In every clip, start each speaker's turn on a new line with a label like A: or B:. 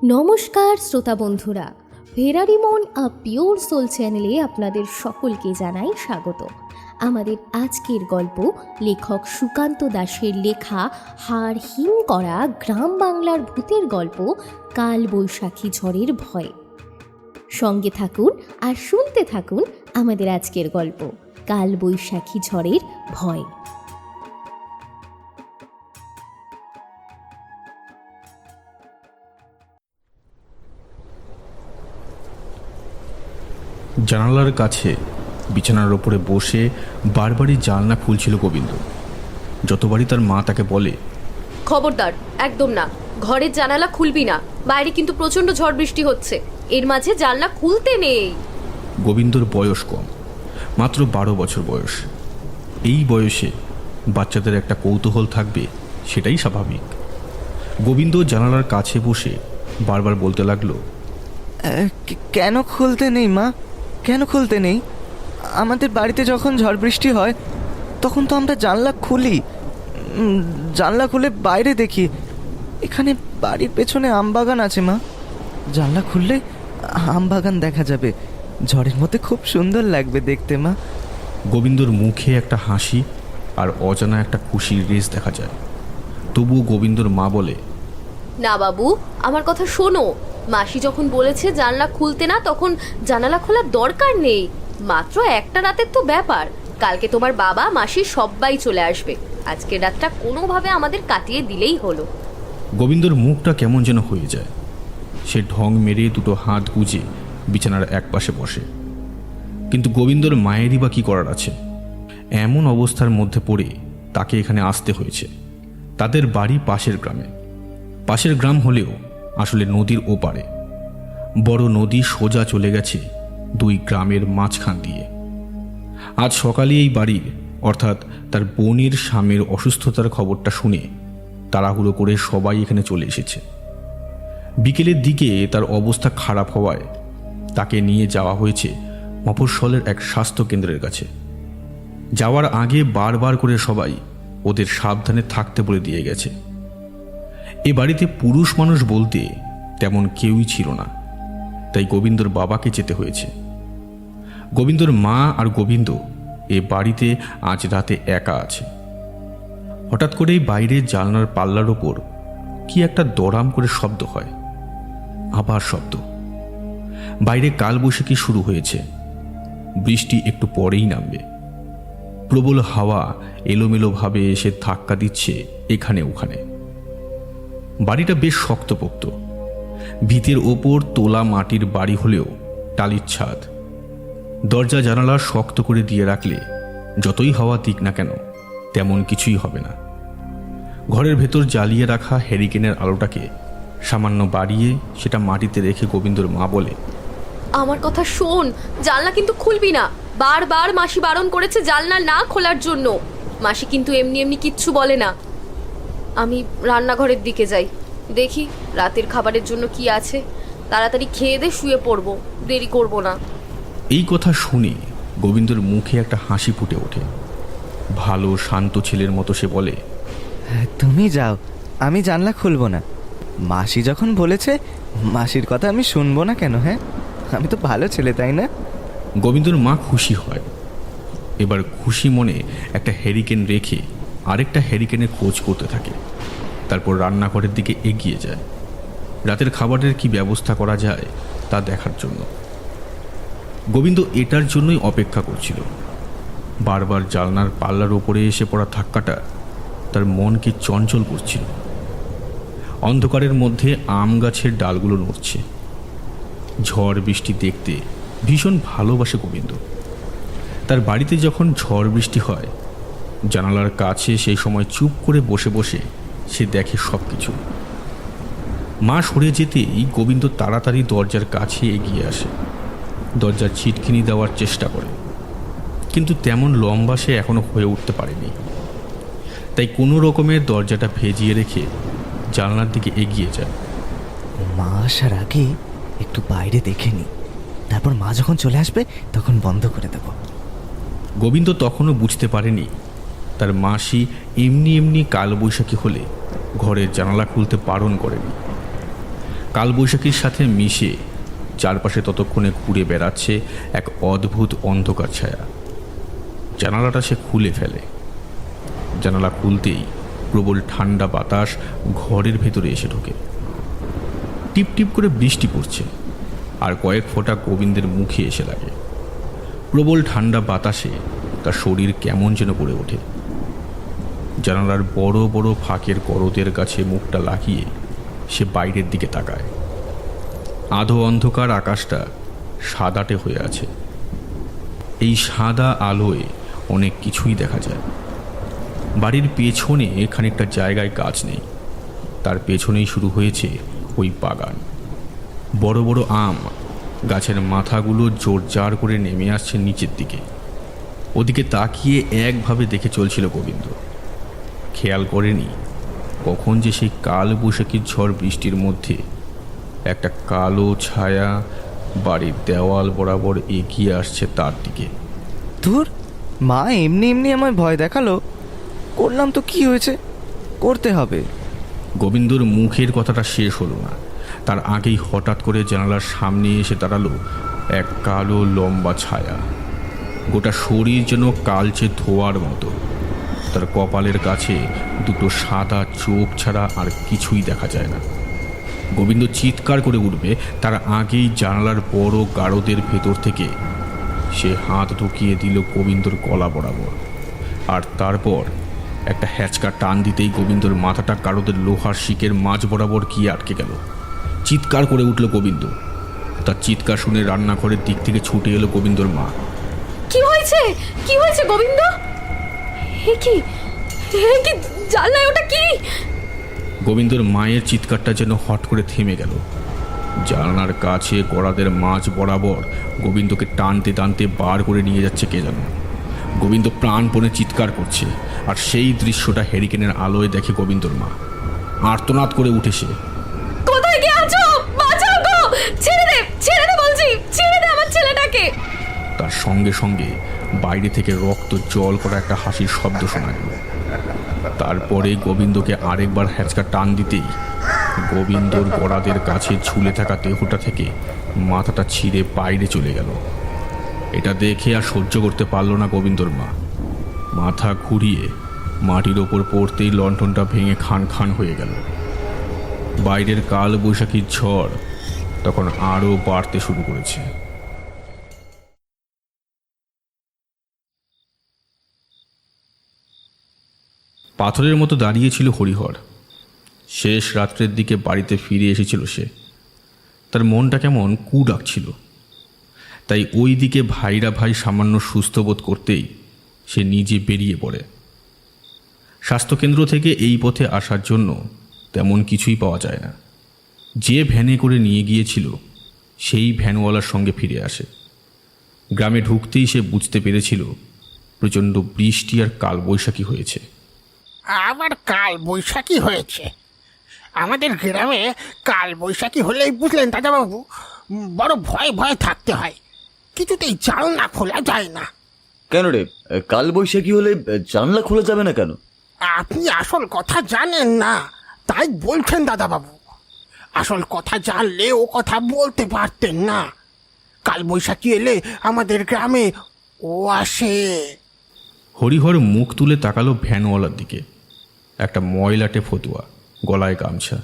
A: নমস্কার শ্রোতা বন্ধুরা, ফেরারি মন আ পিওর সোল চ্যানেলে আপনাদের সকলকে জানাই স্বাগত। আমাদের আজকের গল্প লেখক সুকান্ত দাশের লেখা হাড় হিম করা গ্রাম বাংলার ভূতের গল্প কাল বৈশাখী ঝড়ের ভয়। সঙ্গে থাকুন আর শুনতে থাকুন আমাদের আজকের গল্প কাল বৈশাখী ঝড়ের ভয়।
B: জানালার কাছে বিছানার ওপরে বসে বারবারই জানলা খুলছিল গোবিন্দ। যতবারই তার মা তাকে বলে,
C: খবরদার, একদম না, ঘরের জানালা খুলবি না, বাইরে কিন্তু প্রচন্ড ঝড় বৃষ্টি হচ্ছে, এর মাঝে জানলা খুলতে নেই।
B: গোবিন্দর বয়স কম, মাত্র 12 বছর বয়স। এই বয়সে বাচ্চাদের একটা কৌতূহল থাকবে, সেটাই স্বাভাবিক। গোবিন্দ জানালার কাছে বসে বারবার বলতে লাগলো,
D: কেন খুলতে নেই মা, কেন খুলতে নেই? আমাদের বাড়িতে যখন ঝড় বৃষ্টি হয় তখন তো আমরা জানলা খুলি, জানলা খুলে বাইরে দেখি। এখানে বাড়ির পেছনে আমবাগান আছে মা, জানলা খুললে আমবাগান দেখা যাবে। ঝড়ের মধ্যে খুব সুন্দর লাগবে দেখতে মা।
B: গোবিন্দর মুখে একটা হাসি আর অজানা একটা খুশির রেশ দেখা যায়। তবুও গোবিন্দর মা বলে,
C: না বাবু, আমার কথা শোনো, মাসি যখন বলেছে জানলা খুলতে না, তখন জানালা খোলার দরকার নেই। মাত্র একটা রাতের তো ব্যাপার, কালকে তোমার বাবা মাসি সবাই চলে আসবে, আজকের রাতটা কোনোভাবে আমাদের কাটিয়ে দিলেই হলো।
B: গোবিন্দর মুখটা কেমন যেন হয়ে যায়। সে ঢং মেরে দুটো হাত গুজে বিছানার একপাশে বসে। কিন্তু গোবিন্দর মায়েরই বা কী করার আছে? এমন অবস্থার মধ্যে পড়ে তাকে এখানে আসতে হয়েছে। তাদের বাড়ি পাশের গ্রামে। পাশের গ্রাম হলেও আসলে নদীর ওপারে। বড় নদী সোজা চলে গেছে দুই গ্রামের মাঝখান দিয়ে। আজ সকালে এই বাড়ির অর্থাৎ তার বোনের স্বামীর অসুস্থতার খবরটা শুনে তাড়াহুড়ো করে সবাই এখানে চলে এসেছে। বিকেলের দিকে তার অবস্থা খারাপ হওয়ায় তাকে নিয়ে যাওয়া হয়েছে মফস্বলের এক স্বাস্থ্যকেন্দ্রের কাছে। যাওয়ার আগে বারবার করে সবাই ওদের সাবধানে থাকতে বলে দিয়ে গেছে। এ বাড়িতে পুরুষ মানুষ বলতে তেমন কেউই ছিল না, তাই গোবিন্দর বাবাকে যেতে হয়েছে। গোবিন্দর মা আর গোবিন্দ এ বাড়িতে আজ রাতে একা আছে। হঠাৎ করেই বাইরে জানলার পাল্লার ওপর কি একটা দড়াম করে শব্দ হয়, আবার শব্দ। বাইরে কালবৈশাখী শুরু হয়েছে, বৃষ্টি একটু পরেই নামবে। প্রবল হাওয়া এলোমেলোভাবে এসে ধাক্কা দিচ্ছে এখানে ওখানে। বাড়িটা বেশ শক্তপোক্ত, ভিতের ওপর তোলা মাটির বাড়ি হলেও টালির ছাদ। দরজা জানালা শক্ত করে দিয়ে রাখলে যতই হাওয়া দিক না কেন তেমন কিছুই হবে না। ঘরের ভেতর জ্বালিয়ে রাখা হ্যারিকেনের আলোটাকে সামান্য বাড়িয়ে সেটা মাটিতে রেখে গোবিন্দর মা বলে,
C: আমার কথা শোন, জানলা কিন্তু খুলবি না, বারবার মাসি বারণ করেছে জানলা না খোলার জন্য। মাসি কিন্তু এমনি এমনি কিচ্ছু বলে না। আমি রান্নাঘরের দিকে যাই, দেখি রাতের খাবারের জন্য কি আছে, তাড়াতাড়ি খেয়ে দে শুয়ে পড়বো, দেরি করব না।
B: এই কথা শুনে গোবিন্দর মুখে একটা হাসি ফুটে ওঠে। ভালো শান্ত ছেলের মতো সে বলে,
D: তুমি যাও, আমি জানলা খুলবো না। মাসি যখন বলেছে, মাসির কথা আমি শুনবো না কেন? হ্যাঁ, আমি তো ভালো ছেলে, তাই না?
B: গোবিন্দর মা খুশি হয়। এবার খুশি মনে একটা হ্যারিকেন রেখে আরেকটা হ্যারিকেনের খোঁজ করতে থাকে। তারপর রান্নাঘরের দিকে এগিয়ে যায় রাতের খাবারের কি ব্যবস্থা করা যায় তা দেখার জন্য। গোবিন্দ এটার জন্যই অপেক্ষা করছিল। বারবার জানলার পাল্লার ওপরে এসে পড়া ধাক্কাটা তার মনকে চঞ্চল করছিল। অন্ধকারের মধ্যে আম গাছের ডালগুলো নড়ছে। ঝড় বৃষ্টি দেখতে ভীষণ ভালোবাসে গোবিন্দ। তার বাড়িতে যখন ঝড় বৃষ্টি হয়, জানালার কাছে সেই সময় চুপ করে বসে বসে সে দেখে সব কিছু। মা সরে যেতেই গোবিন্দ তাড়াতাড়ি দরজার কাছে এগিয়ে আসে। দরজার ছিটকিনি দেওয়ার চেষ্টা করে, কিন্তু তেমন লম্বা সে এখনো হয়ে উঠতে পারেনি। তাই কোনো রকমের দরজাটা ভেজিয়ে রেখে জানলার দিকে এগিয়ে যায়।
D: মা আসার আগে একটু বাইরে দেখে নি, তারপর মা যখন চলে আসবে তখন বন্ধ করে দেব।
B: গোবিন্দ তখনও বুঝতে পারেনি তার মাসি এমনি এমনি কালবৈশাখী হলে ঘরের জানালা খুলতে বারণ করেনি। কালবৈশাখীর সাথে মিশে চারপাশে ততক্ষণে ঘুরে বেড়াচ্ছে এক অদ্ভুত অন্ধকার ছায়া। জানালাটা সে খুলে ফেলে। জানালা খুলতেই প্রবল ঠান্ডা বাতাস ঘরের ভেতরে এসে ঢোকে। টিপ টিপ করে বৃষ্টি পড়ছে, আর কয়েক ফোঁটা গোবিন্দের মুখে এসে লাগে। প্রবল ঠান্ডা বাতাসে তার শরীর কেমন যেন করে ওঠে। জানালার বড় বড় ফাঁকের করদের কাছে মুখটা লাগিয়ে সে বাইরের দিকে তাকায়। আধো অন্ধকার আকাশটা সাদাটে হয়ে আছে। এই সাদা আলোয় অনেক কিছুই দেখা যায়। বাড়ির পেছনে খানিকটা জায়গায় গাছ নেই, তার পেছনেই শুরু হয়েছে ওই বাগান। বড় বড় আম গাছের মাথাগুলো জোরজার করে নেমে আসছে নিচের দিকে। ওদিকে তাকিয়ে একভাবে দেখে চলছিল গোবিন্দ। খেয়াল করেনি কখন যে সেই কাল বৈশাখীর ঝড় বৃষ্টির মধ্যে একটা কালো ছায়া বাড়ির দেওয়াল বরাবর এগিয়ে আসছে তার দিকে।
D: ধুর, মা এমনি এমনি আমায় ভয় দেখালো, করলাম তো কি হয়েছে, করতে হবে।
B: গোবিন্দর মুখের কথাটা শেষ হলো না, তার আগেই হঠাৎ করে জানালার সামনে এসে দাঁড়ালো এক কালো লম্বা ছায়া। গোটা শরীর যেন কালচে ধোয়ার মতো। তার কপালের কাছে দুটো সাদা চোখ ছাড়া আর কিছুই দেখা যায় না। গোবিন্দ চিৎকার করে উঠবে তার আগেই জানালার বড় গারদের ভেতর থেকে সে হাত ঢুকিয়ে দিল গোবিন্দর গলা বরাবর। আর তারপর একটা হ্যাচকা টান দিতেই গোবিন্দর মাথাটা গারদের লোহার শিকের মাঝ বরাবর গিয়ে আটকে গেল। চিৎকার করে উঠল গোবিন্দ। তার চিৎকার শুনে রান্নাঘরের দিক থেকে ছুটে এলো গোবিন্দর মা।
C: কি হয়েছে, কি হয়েছে গোবিন্দ? হে কি, হে কি, জানলায় ওটা কি?
B: গোবিন্দর মায়ের চিৎকারটা যেন হট করে থেমে গেল। জানালার কাছে গড়াদের মাঝ বরাবর গোবিন্দকে টানতে টানতে বার করে নিয়ে যাচ্ছে কে যেন। গোবিন্দ প্রাণপণে চিৎকার করছে, আর সেই দৃশ্যটা হ্যারিকেনের আলোয় দেখে গোবিন্দর মা। আর্তনাদ করে উঠে সে,
C: কোথায় গিয়ে আছো? বাঁচাও গো! ছেড়ে দে, ছেড়ে দে বলছি, ছেড়ে দে আমার ছেলেটাকে।
B: তার সঙ্গে সঙ্গে বাইরে থেকে রক্ত জল করা একটা হাসির শব্দ শোনা গেল। তারপরে গোবিন্দকে আরেকবার হ্যাচকা টান দিতেই গোবিন্দর গড়াদের কাছে ঝুলে থাকা দেহটা থেকে মাথাটা ছিঁড়ে বাইরে চলে গেল। এটা দেখে আর সহ্য করতে পারল না গোবিন্দর মা। মাথা ঘুরিয়ে মাটির ওপর পড়তেই লণ্ঠনটা ভেঙে খান খান হয়ে গেল। বাইরের কাল বৈশাখীর ঝড় তখন আরও বাড়তে শুরু করেছে। পাথরের মতো দাঁড়িয়েছিল হরিহর। শেষ রাত্রের দিকে বাড়িতে ফিরে এসেছিল সে। তার মনটা কেমন কু ডাকছিল। তাই ওই দিকে ভাইরা ভাই সামান্য সুস্থ বোধ করতেই সে নিজে বেরিয়ে পড়ে। স্বাস্থ্যকেন্দ্র থেকে এই পথে আসার জন্য তেমন কিছুই পাওয়া যায় না। যে ভ্যানে করে নিয়ে গিয়েছিল সেই ভ্যানওয়ালার সঙ্গে ফিরে আসে। গ্রামে ঢুকতেই সে বুঝতে পেরেছিল প্রচণ্ড বৃষ্টি আর কালবৈশাখী হয়েছে।
E: আবার কাল বৈশাখী হয়েছে? আমাদের গ্রামে কাল বৈশাখী হলেই বুঝলেন দাদাবাবু, বড় ভয় ভয় থাকতে হয়। কিছুতেই জানলা খোলা যায় না।
F: কেন রে, কাল বৈশাখী হলে জানলা খোলা যাবে না কেন?
E: আপনি আসল কথা জানেন না, তাই বলছেন দাদাবাবু। আসল কথা জানলে ও কথা বলতে পারতেন না। কাল বৈশাখী এলে আমাদের গ্রামে ও আসে।
B: হরিহর মুখ তুলে তাকালো ভ্যানওয়ালার দিকে। একটা ময়লাটে ফতুয়া, গলায় গামছা।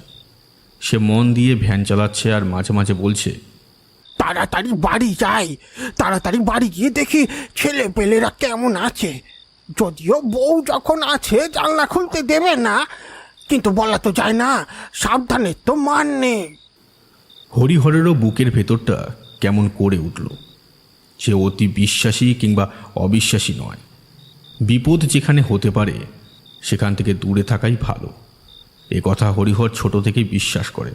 B: সে মন দিয়ে ভ্যান চালাচ্ছে আর মাঝে মাঝে বলছে,
E: তাড়াতাড়ি বাড়ি যাই, তাড়াতাড়ি বাড়ি গিয়ে দেখি ছেলে পেলেরা কেমন আছে। যদিও বউ যখন আছে জানলা খুলতে দেবে না, কিন্তু বলা তো যায় না, সাবধানের তো মান নেই।
B: হরিহরেরও বুকের ভেতরটা কেমন করে উঠল। সে অতি বিশ্বাসী কিংবা অবিশ্বাসী নয়। বিপদ যেখানে হতে পারে সেখান থেকে দূরে থাকাই ভালো, এ কথা হরিহর ছোট থেকেই বিশ্বাস করে।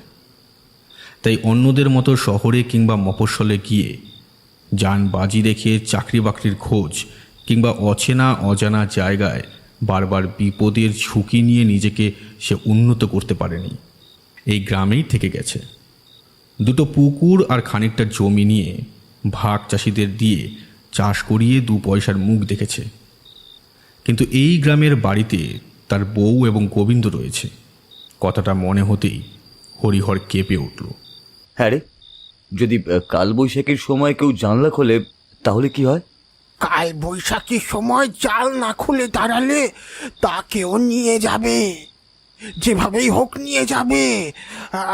B: তাই অন্যদের মতো শহরে কিংবা মফস্বলে গিয়ে যান বাজি রেখে চাকরি বাকরির খোঁজ কিংবা অচেনা অজানা জায়গায় বারবার বিপদের ঝুঁকি নিয়ে নিজেকে সে উন্নত করতে পারেনি। এই গ্রামেই থেকে গেছে। দুটো পুকুর আর খানিকটা জমি নিয়ে ভাগ চাষিদের দিয়ে চাষ করিয়ে 2 পয়সার মুখ দেখেছে। কিন্তু এই গ্রামের বাড়িতে তার বউ এবং গোবিন্দ রয়েছে। কথাটা মনে হতেই হরিহর কেঁপে উঠল।
F: হ্যাঁ রে, যদি কালবৈশাখীর সময় কেউ জানলা খোলে তাহলে কি হয়?
E: কাল বৈশাখীর সময় জাল না খুলে দাঁড়ালে তাকেও নিয়ে যাবে, যেভাবেই হোক নিয়ে যাবে।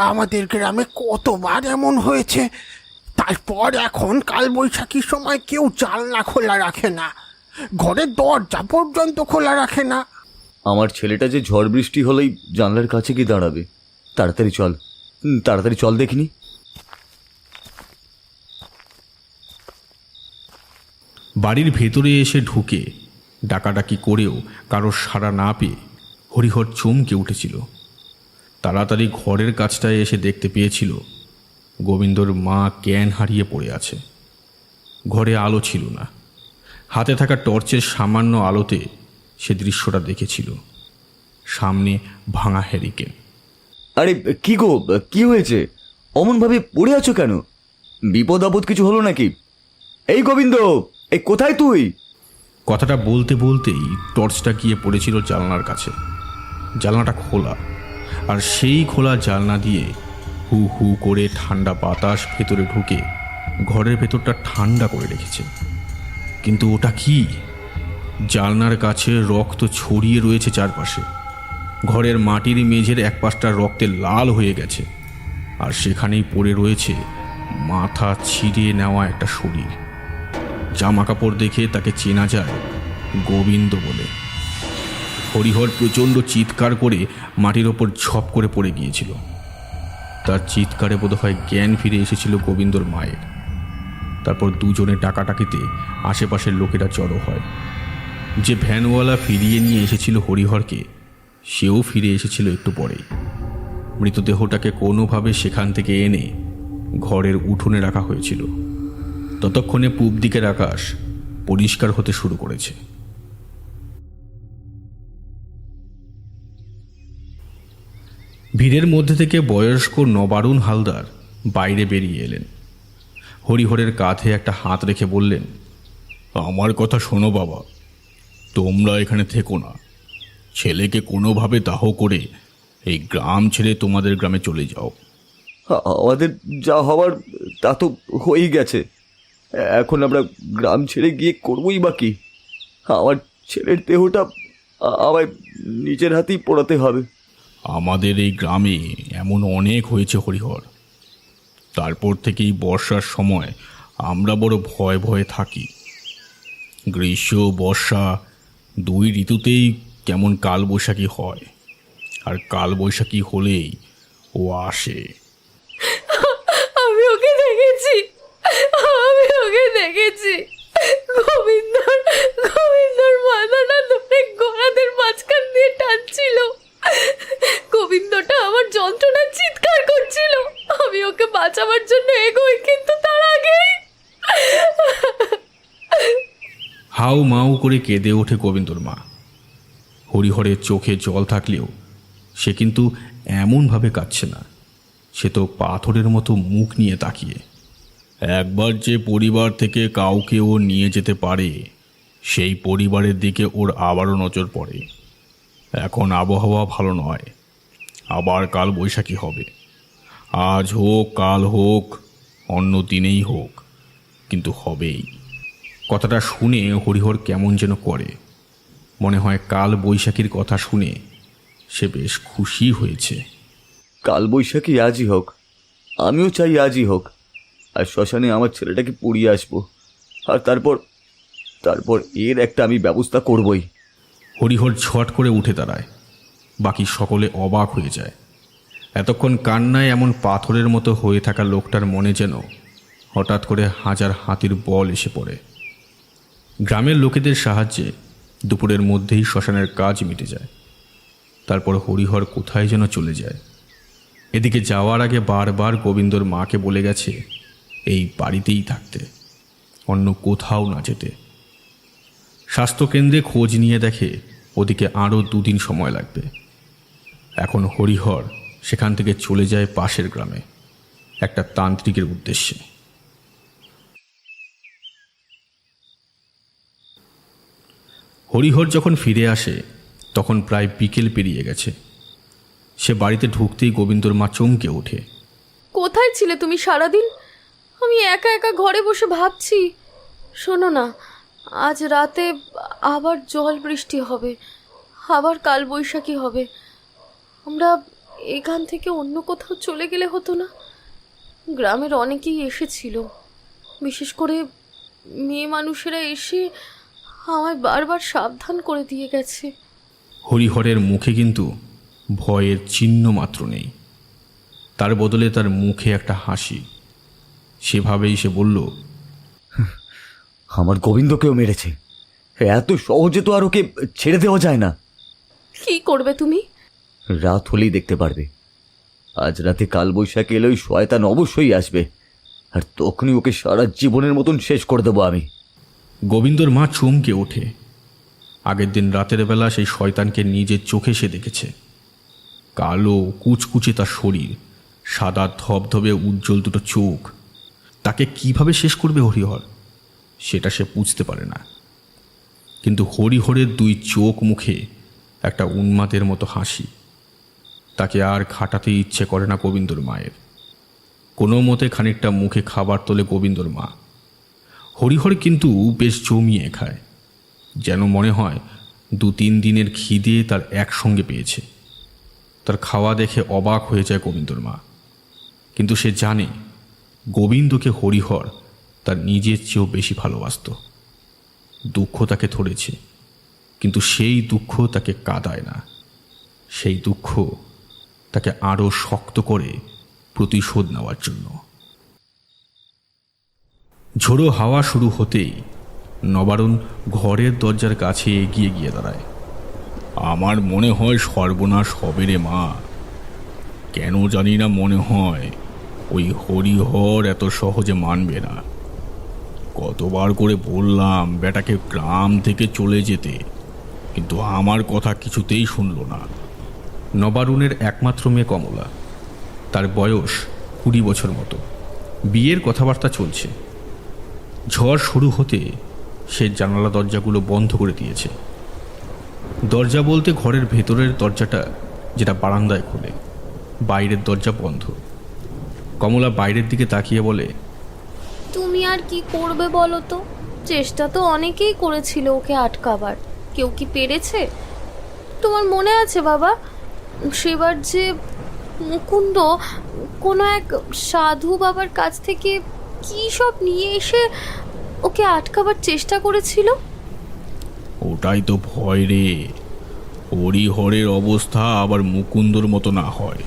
E: আমাদের গ্রামে কতবার এমন হয়েছে। তারপর এখন কাল বৈশাখীর সময় কেউ জানলা খোলা রাখে না, ঘরের দরজা পর্যন্ত খোলা রাখে না।
F: আমার ছেলেটা যে ঝড় বৃষ্টি হলেই জানলার কাছে গিয়ে দাঁড়াবে। তাড়াতাড়ি চল, তাড়াতাড়ি চল দেখিনি।
B: বাড়ির ভেতরে এসে ঢুকে ডাকাডাকি করেও কারোর সাড়া না পেয়ে হরিহর চমকে উঠেছিল। তাড়াতাড়ি ঘরের কাছটায় এসে দেখতে পেয়েছিল গোবিন্দর মা জ্ঞান হারিয়ে পড়ে আছে। ঘরে আলো ছিল না। হাতে থাকা টর্চের সামান্য আলোতে সে দৃশ্যটা দেখেছিল। সামনে ভাঙা হ্যারিকেন।
F: আরে কি গো, কি হয়েছে? অমনভাবে পড়ে আছো কেন? বিপদ আপদ কিছু হলো নাকি? এই গোবিন্দ, এই কোথায় তুই?
B: কথাটা বলতে বলতেই টর্চটা গিয়ে পড়েছিল জানলার কাছে। জানলাটা খোলা, আর সেই খোলা জানলা দিয়ে হু হু করে ঠান্ডা বাতাস ভেতরে ঢুকে ঘরের ভেতরটা ঠান্ডা করে রেখেছে। কিন্তু ওটা কি? জানলার কাছে রক্ত ছড়িয়ে রয়েছে চারপাশে। ঘরের মাটির মেঝের এক পাশটা রক্তে লাল হয়ে গেছে, আর সেখানেই পড়ে রয়েছে মাথা ছিঁড়ে নেওয়া একটা শরীর। জামা কাপড় দেখে তাকে চেনা যায় গোবিন্দ বলে। হরিহর প্রচণ্ড চিৎকার করে মাটির ওপর ঝপ করে পড়ে গিয়েছিল। তার চিৎকারে বোধহয় জ্ঞান ফিরে এসেছিল গোবিন্দর মায়ের। তারপর দুজনে ডাকাডাকিতে আশেপাশের লোকেরা জড়ো হয়। যে ভ্যানওয়ালা ফিরিয়ে নিয়ে এসেছিল হরিহরকে, সেও ফিরে এসেছিল একটু পরেই। মৃতদেহটাকে কোনোভাবে সেখান থেকে এনে ঘরের উঠোনে রাখা হয়েছিল। ততক্ষণে পূব দিকের আকাশ পরিষ্কার হতে শুরু করেছে। ভিড়ের মধ্যে থেকে বয়স্ক নবারুণ হালদার বাইরে বেরিয়ে এলেন। হরিহরের কাঁধে একটা হাত রেখে বললেন, আমার কথা শোনো বাবা, তোমরা এখানে থেকো না। ছেলেকে কোনোভাবে দাহ করে এই গ্রাম ছেড়ে তোমাদের গ্রামে চলে যাও।
F: আমাদের যা হওয়ার তা তো হয়েই গেছে। এখন আমরা গ্রাম ছেড়ে গিয়ে করবই বা কি? আমার ছেলের দেহটা আমায় নিজের হাতেই পোড়াতে হবে।
B: আমাদের এই গ্রামে এমন অনেক হয়েছে হরিহর। তারপর থেকেই বর্ষার সময় আমরা বড় ভয়ে ভয়ে থাকি। গ্রীষ্ম বর্ষা দুই ঋতুতেই কেমন কালবৈশাখী হয়, আর কালবৈশাখী হলেই ও আসে।
C: আমি ওকে দেখেছি, আমি ওকে দেখেছি। গোবিন্দর মাথাটা ধরে গোড়াদের মাঝখান দিয়ে টানছিল। গোবিন্দটা আমার যন্ত্রণায় চিৎকার করছিল। আমি ওকে বাঁচাবার জন্য এগোই, কিন্তু তার আগেই
B: হাউ মাউ করে কেঁদে ওঠে গোবিন্দর মা। হরিহরের চোখে জল থাকলেও সে কিন্তু এমনভাবে কাঁদছে না। সে তো পাথরের মতো মুখ নিয়ে তাকিয়ে। একবার যে পরিবার থেকে কাউকে ও নিয়ে যেতে পারে, সেই পরিবারের দিকে ওর আবারও নজর পড়ে। এখন আবহাওয়া ভালো নয়, আবার কাল বৈশাখী হবে। আজ হোক কাল হোক অন্য দিনেই হোক, কিন্তু হবেই। কথাটা শুনে হরিহর কেমন যেন করে। মনে হয় কাল বৈশাখীর কথা শুনে সে বেশ খুশি হয়েছে।
F: কালবৈশাখী আজই হোক, আমিও চাই আজই হোক। আর শ্মশানে আমার ছেলেটাকে পুড়িয়ে আসবো, আর তারপর এর একটা আমি ব্যবস্থা করবই।
B: হরিহর ছট করে উঠে দাঁড়ায়। বাকি সকলে অবাক হয়ে যায়। এতক্ষণ কান্নায় এমন পাথরের মতো হয়ে থাকা লোকটার মনে যেন হঠাৎ করে হাজার হাতির বল এসে পড়ে। গ্রামের লোকেদের সাহায্যে দুপুরের মধ্যেই শ্মশানের কাজ মিটে যায়। তারপর হরিহর কোথায় যেন চলে যায়। এদিকে যাওয়ার আগে বারবার গোবিন্দর মাকে বলে গেছে এই বাড়িতেই থাকতে, অন্য কোথাও না যেতে। স্বাস্থ্যকেন্দ্রে খোঁজ নিয়ে দেখে ওদিকে আরও 2 দিন সময় লাগবে। এখন হরিহর সেখান থেকে চলে যায় পাশের গ্রামে একটা তান্ত্রিকের উদ্দেশ্যে। হরিহর যখন ফিরে আসে তখন প্রায় বিকেল পেরিয়ে গেছে। সে বাড়িতে ঢুকতেই গোবিন্দর মা চমকে ওঠে।
C: কোথায় ছিলে তুমি সারাদিন? আমি একা একা ঘরে বসে ভাবছি। শোনো না, আজ রাতে আবার জল বৃষ্টি হবে, আবার কাল বৈশাখী হবে। আমরা এখান থেকে অন্য কোথাও চলে গেলে হতো না? গ্রামের অনেকেই এসেছিল, বিশেষ করে মেয়ে মানুষেরা এসে আমায় বারবার সাবধান করে দিয়ে গেছে।
B: হরিহরের মুখে কিন্তু ভয়ের চিহ্ন মাত্র নেই, তার বদলে তার মুখে একটা হাসি। সেভাবেই সে বলল,
F: আমার গোবিন্দকেও মেরেছে। এত সহজে তো আর ওকে ছেড়ে দেওয়া যায় না।
C: কি করবে তুমি?
F: রাত হলেই দেখতে পারবে। আজ রাতে কালবৈশাখী এলে ওই শয়তান অবশ্যই আসবে, আর তখনই ওকে সারা জীবনের মতন শেষ করে দেবো আমি।
B: গোবিন্দর মা চমকে ওঠে। আগের দিন রাতের বেলা সেই শয়তানকে নিজের চোখে সে দেখেছে। কালো কুচকুচে তার শরীর, সাদা ধবধবে উজ্জ্বল দুটো চোখ। তাকে কিভাবে শেষ করবে হরিহর, সেটা সে বুঝতে পারে না। কিন্তু হরিহরের দুই চোখ মুখে একটা উন্মাদের মতো হাসি। তাকে আর খাটাতে ইচ্ছে করে না গোবিন্দর মায়ের। কোনো মতে খানিকটা মুখে খাবার তোলে গোবিন্দর মা। হরিহর কিন্তু বেশ জমিয়ে খায়, যেন মনে হয় 2-3 দিনের খিদে তার একসঙ্গে পেয়েছে। তার খাওয়া দেখে অবাক হয়ে যায় গোবিন্দর মা। কিন্তু সে জানে গোবিন্দকে হরিহর তার নিজের চেয়েও বেশি ভালোবাসত। দুঃখ তাকে ধরেছে, কিন্তু সেই দুঃখ তাকে কাঁদায় না। সেই দুঃখ তাকে আরও শক্ত করে প্রতিশোধ নেওয়ার জন্য। ঝোড়ো হাওয়া শুরু হতেই নবারুণ ঘরের দরজার কাছে এগিয়ে গিয়ে দাঁড়ায়। আমার মনে হয় সর্বনাশ হবে রে মা। কেন জানি না মনে হয় ওই হরিহর এত সহজে মানবে না। কতবার করে বললাম বেটাকে গ্রাম থেকে চলে যেতে, কিন্তু আমার কথা কিছুতেই শুনল না। নবারুণের একমাত্র মেয়ে কমলা, তার বয়স 20 বছর মতো। বিয়ের কথাবার্তা চলছে। ঝড় শুরু হতে সে জানালা দরজাগুলো বন্ধ করে দিয়েছে। দরজা বলতে ঘরের ভেতরের দরজাটা, যেটা বারান্দায় খোলে। বাইরের দরজা বন্ধ। কমলা বাইরের দিকে তাকিয়ে বলে,
C: তুমি আর কি করবে বলো তো? চেষ্টা তো অনেকেই করেছিল ওকে আটকাবার, কেউ কি পেরেছে? তোমার মনে আছে বাবা, সেবার যে মুকুন্দ কোনো এক সাধু বাবার কাছ থেকে কি সব নিয়ে এসে ওকে আটকাবার চেষ্টা করেছিল?
B: ওটাই তো ভয় রে, হরিহরের অবস্থা আবার মুকুন্দর মতো না হয়।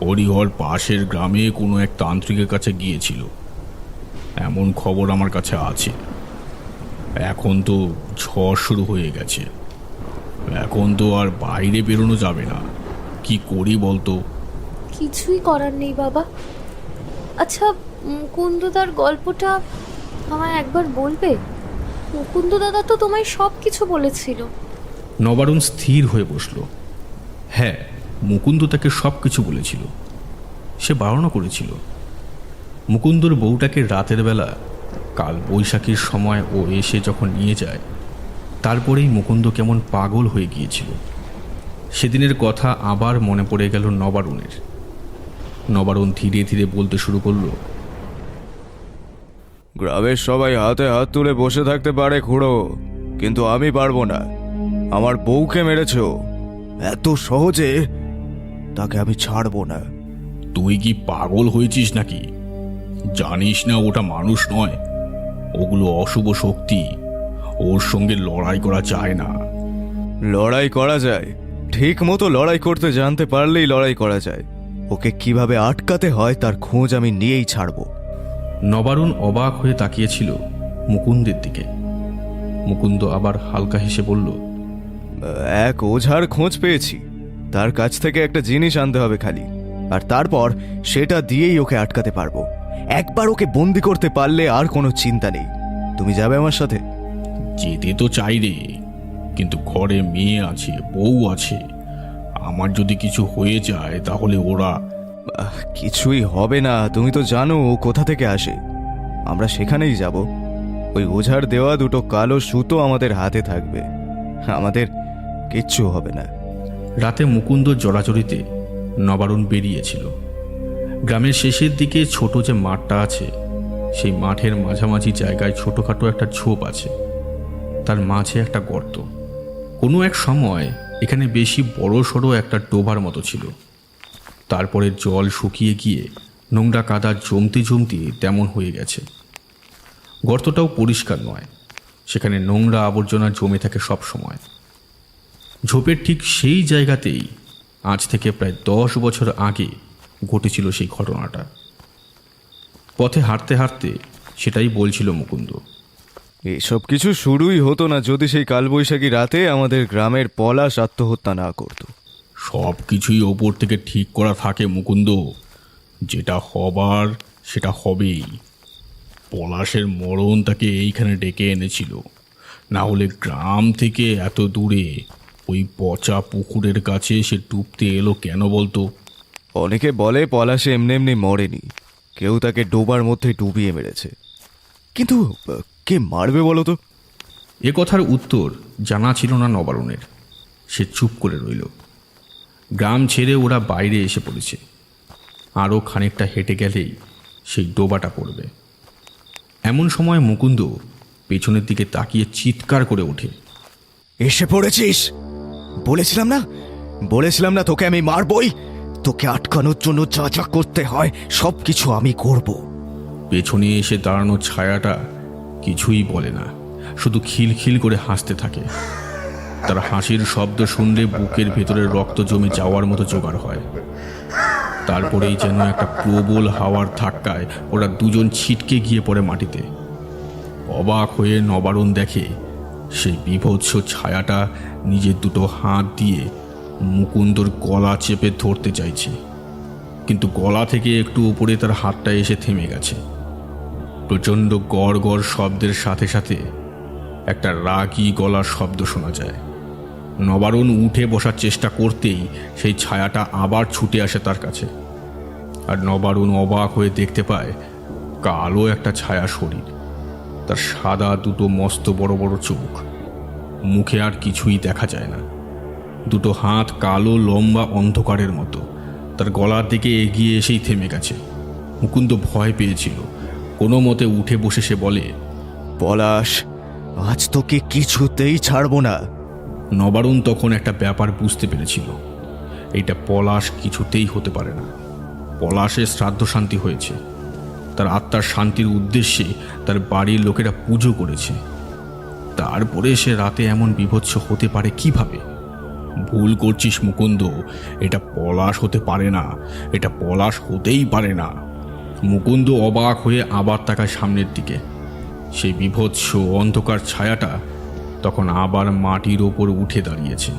B: হরিহর পাশের গ্রামে কোনো এক তান্ত্রিকের কাছে গিয়েছিল, এমন খবর আমার কাছে আছে। এখন তো ঝড় শুরু হয়ে গেছে, এখন তো আর বাইরে বেরোনো যাবে না। কি করি বলতো?
C: কিছুই করার নেই বাবা। আচ্ছা, মুকুন্দদার গল্পটা আমায় একবার বলবে? মুকুন্দ দাদা তো তোমায় সব কিছু বলেছিল।
B: নবারুণ স্থির হয়ে বসল। হ্যাঁ, মুকুন্দ তাকে সব কিছু বলেছিল। সে বারণও করেছিল। মুকুন্দর বউটাকে রাতের বেলা কাল বৈশাখীর সময় ও এসে যখন নিয়ে যায়, তারপরেই মুকুন্দ কেমন পাগল হয়ে গিয়েছিল। সেদিনের কথা আবার মনে পড়ে গেল নবারুণের। নবারুণ ধীরে ধীরে বলতে শুরু করল,
G: গ্রামের সবাই হাতে হাত তুলে বসে থাকতে পারে খুড়ো, কিন্তু আমি পারবো না। আমার বউকে মেরেছ, এত সহজে তাকে আমি ছাড়বো না।
B: তুই কি পাগল হয়েছিস নাকি? জানিস না ওটা মানুষ নয়, ওগুলো অশুভ শক্তি। ওর সঙ্গে লড়াই করা যায় না।
G: লড়াই করা যায়, ঠিক মতো লড়াই করতে জানতে পারলেই লড়াই করা যায়। ওকে কিভাবে আটকাতে হয় তার খোঁজ আমি নিয়েই ছাড়বো।
B: নবারুণ অবাক হয়ে তাকিয়েছিল মুকুন্দের দিকে। মুকুন্দ আবার হালকা হেসে বলল,
G: এক ওঝার খোঁজ পেয়েছি, তার কাছ থেকে একটা জিনিস আনতে হবে খালি, আর তারপর সেটা দিয়েই ওকে আটকাতে পারবো। একবার ওকে বন্দি করতে পারলে আর কোনো চিন্তা নেই। তুমি যাবে আমার সাথে?
B: যেতে তো চাই রে, কিন্তু ঘরে মেয়ে আছে, বউ আছে। আমার যদি কিছু হয়ে যায় তাহলে ওরা...
G: কিছুই হবে না, তুমি তো জানো ও কোথা থেকে আসে। আমরা সেখানেই যাব। ওই ওঝার দেওয়া দুটো কালো সুতো আমাদের হাতে থাকবে, আমাদের কিচ্ছু হবে না।
B: রাতে মুকুন্দ জড়াজড়িতে নবারুণ বেরিয়েছিল। গ্রামের শেষের দিকে ছোট যে মাঠটা আছে, সেই মাঠের মাঝামাঝি জায়গায় ছোটখাটো একটা ঝোপ আছে, তার মাঝে একটা গর্ত। কোনো এক সময় এখানে বেশি বড় সড়ো একটা ডোবার মতো ছিল। তারপরে জল শুকিয়ে গিয়ে নোংরা কাদা জমতে জমতে তেমন হয়ে গেছে। গর্তটাও পরিষ্কার নয়, সেখানে নোংরা আবর্জনা জমে থাকে সব সময়। ঝোপের ঠিক সেই জায়গাতেই আজ থেকে প্রায় 10 বছর আগে ঘটেছিল সেই ঘটনাটা। পথে হাঁটতে হাঁটতে সেটাই বলছিল মুকুন্দ।
G: এসব কিছু শুরুই হতো না যদি সেই কালবৈশাখী রাতে আমাদের গ্রামের পলাশ আত্মহত্যা না করত।
B: সব কিছুই ওপর থেকে ঠিক করা থাকে মুকুন্দ, যেটা হবার সেটা হবেই। পলাশের মরণ তাকে এইখানে ডেকে এনেছিল, না হলে গ্রাম থেকে এত দূরে ওই পচা পুকুরের কাছে সে ডুবতে এলো কেন বলতো?
G: অনেকে বলে পলাশে এমনি এমনি মরেনি, কেউ তাকে ডোবার মধ্যে ডুবিয়ে মেরেছে। কিন্তু কে মারবে বলো তো?
B: এ কথার উত্তর জানা ছিল না নবারুণের। সে চুপ করে রইল। গ্রাম ছেড়ে ওরা বাইরে এসে পড়েছে। আরও খানিকটা হেঁটে গেলেই সেই ডোবাটা পড়বে। এমন সময় মুকুন্দ পেছনের দিকে তাকিয়ে চিৎকার করে ওঠে।
G: এসে পড়েছিস? বলেছিলাম না তোকে আমি মারবই। তোকে আটকানোর জন্য যা যা করতে হয় সব কিছু আমি করব।
B: পেছনে এসে দাঁড়ানো ছায়াটা কিছুই বলে না, শুধু খিলখিল করে হাসতে থাকে। তার হাসির শব্দ শুনলে বুকের ভেতরে রক্ত জমে যাওয়ার মতো জোগাড় হয়। তারপরেই যেন একটা প্রবল হাওয়ার ধাক্কায় ওরা দুজন ছিটকে গিয়ে পড়ে মাটিতে। অবাক হয়ে নবারুণ দেখে সেই বীভৎস ছায়াটা নিজের দুটো হাত দিয়ে মুকুন্দর গলা চেপে ধরতে চাইছে, কিন্তু গলা থেকে একটু উপরে তার হাতটা এসে থেমে গেছে। প্রচণ্ড গড় গড় শব্দের সাথে সাথে একটা রাগী গলার শব্দ শোনা যায়। নবারুণ উঠে বসার চেষ্টা করতেই সেই ছায়াটা আবার ছুটে আসে তার কাছে। আর নবারুণ অবাক হয়ে দেখতে পায় কালো একটা ছায়া শরীর, তার সাদা দুটো মস্ত বড় বড় চোখ, মুখে আর কিছুই দেখা যায় না। দুটো হাত কালো লম্বা অন্ধকারের মতো, তার গলার দিকে এগিয়ে এসেই থেমে গেছে। মুকুন্দ ভয় পেয়েছিল। কোনো মতে উঠে বসে সে বলে,
G: পলাশ, আজ তোকে কিছুতেই ছাড়বো না।
B: নবারুণ তখন একটা ব্যাপার বুঝতে পেরেছিল। এইটা পলাশ কিছুতেই হতে পারে না। পলাশের শ্রাদ্ধ শান্তি হয়েছে, তার আত্মার শান্তির উদ্দেশ্যে তার বাড়ির লোকেরা পুজো করেছে। তারপরে সে রাতে এমন বিভৎস হতে পারে কিভাবে? ভুল করছিস মুকুন্দ, এটা পলাশ হতে পারে না, এটা পলাশ হতেই পারে না। মুকুন্দ অবাক হয়ে আবার তাকায় সামনের দিকে। সেই বিভৎস অন্ধকার ছায়াটা তখন আবার মাটির ওপর উঠে দাঁড়িয়েছে।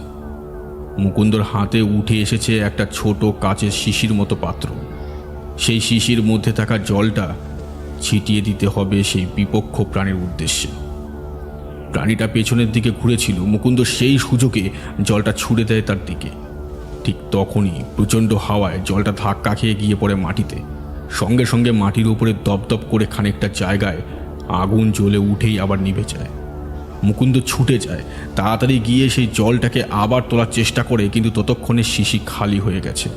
B: মুকুন্দর হাতে উঠে এসেছে একটা ছোট কাচের শিশির মতো পাত্র। সেই শিশির মধ্যে থাকা জলটা ছিটিয়ে দিতে হবে সেই বিপক্ষ প্রাণীর উদ্দেশ্যে। প্রাণীটা পেছনের দিকে ঘুরেছিল। মুকুন্দ সেই সুযোগে জলটা ছুড়ে দেয় তার দিকে। ঠিক তখনই প্রচণ্ড হাওয়ায় জলটা ধাক্কা খেয়ে গিয়ে পড়ে মাটিতে। সঙ্গে সঙ্গে মাটির উপরে দপদপ করে খানিকটা জায়গায় আগুন জ্বলে উঠেই আবার নিভে যায়। মুকুন্দ ছুটে যায়, তাড়াতাড়ি গিয়ে সেই জলটাকে আবার তোলার চেষ্টা করে, কিন্তু ততক্ষণে শিশি খালি হয়ে গেছে।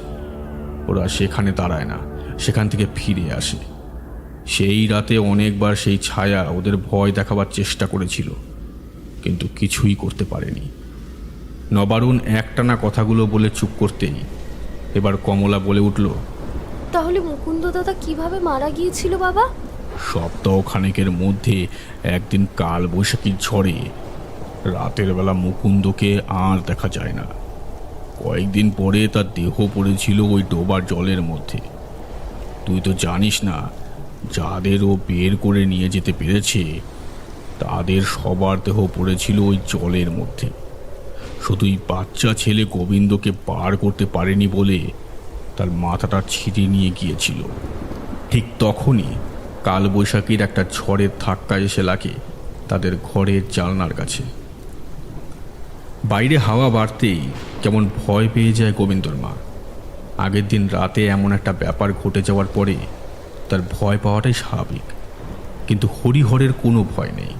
B: ওরা সেখানে দাঁড়ায় না, সেখান থেকে ফিরে আসে। সেই রাতে অনেকবার সেই ছায়া ওদের ভয় দেখাবার চেষ্টা করেছিল, কিন্তু কিছুই করতে পারেনি। নবারুণ একটানা কথাগুলো বলে চুপ করতেই এবার কমলা বলে উঠল,
C: তাহলে মুকুন্দ দাদা কিভাবে মারা গিয়েছিল বাবা?
B: সপ্তাহ খানেকের মধ্যে একদিন কাল বৈশাখীর ঝড়ে রাতের বেলা মুকুন্দকে আর দেখা যায় না। কয়েকদিন পরে তার দেহ পড়েছিল ওই ডোবার জলের মধ্যে। তুই তো জানিস না, যাদেরও বের করে নিয়ে যেতে পেরেছে তাদের সবার দেহ পড়েছিল ওই জলের মধ্যে। শুধুই বাচ্চা ছেলে গোবিন্দকে পার করতে পারেনি বলে তার মাথাটা ছিঁড়ে নিয়ে গিয়েছিল। ঠিক তখনই কালবৈশাখীর একটা ঝড়ের ধাক্কা এসে লাগে তাদের ঘরের জানলার কাছে। বাইরে হাওয়া বাড়তেই কেমন ভয় পেয়ে যায় গোবিন্দর মা। আগের দিন রাতে এমন একটা ব্যাপার ঘটে যাওয়ার পরে তার ভয় পাওয়াটাই স্বাভাবিক, কিন্তু হরিহরের কোনো ভয় নেই।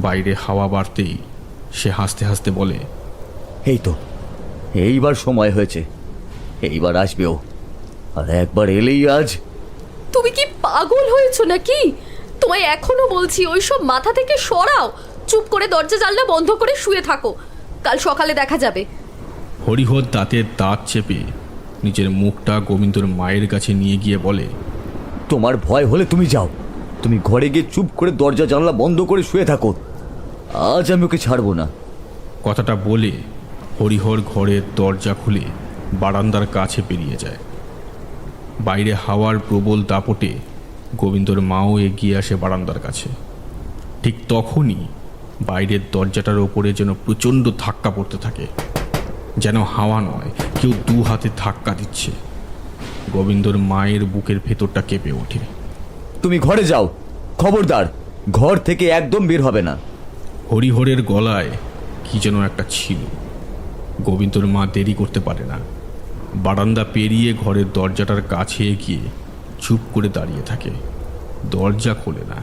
B: বাইরে হাওয়া বাড়তেই সে হাসতে হাসতে বলে,
G: এই তো
F: এইবার সময় হয়েছে, এইবার আসবে ও। আর একবার এলেই আজ।
C: তুমি কি পাগল হয়েছো নাকি? তোমায় এখনো বলছি ওইসব মাথা থেকে সরাও। চুপ করে দরজা জানলা বন্ধ করে শুয়ে থাকো, কাল সকালে দেখা যাবে।
B: হরিহর দাঁতের দাঁত চেপে নিজের মুখটা গোবিন্দর মায়ের কাছে নিয়ে গিয়ে বলে,
F: তোমার ভয় হলে তুমি যাও, তুমি ঘরে গিয়ে চুপ করে দরজা জানলা বন্ধ করে শুয়ে থাকো। আজ আমি ওকে ছাড়বো না।
B: কথাটা বলে হরিহর ঘরের দরজা খুলে বারান্দার কাছে পেরিয়ে যায়। বাইরে হাওয়ার প্রবল দাপটে গোবিন্দর মাও এগিয়ে আসে বারান্দার কাছে। ঠিক তখনই বাইরের দরজাটার ওপরে যেন প্রচণ্ড ধাক্কা পড়তে থাকে, যেন হাওয়া নয়, কেউ দু হাতে ধাক্কা দিচ্ছে। গোবিন্দর মায়ের বুকের ভেতরটা কেঁপে ওঠে।
F: তুমি ঘরে যাও, খবরদার ঘর থেকে একদম বের হবে না।
B: হরিহরের গলায় কি যেন একটা ছিল। গোবিন্দর মা দেরি করতে পারে না, বারান্দা পেরিয়ে ঘরের দরজাটার কাছে গিয়ে চুপ করে দাঁড়িয়ে থাকে। দরজা খোলে না।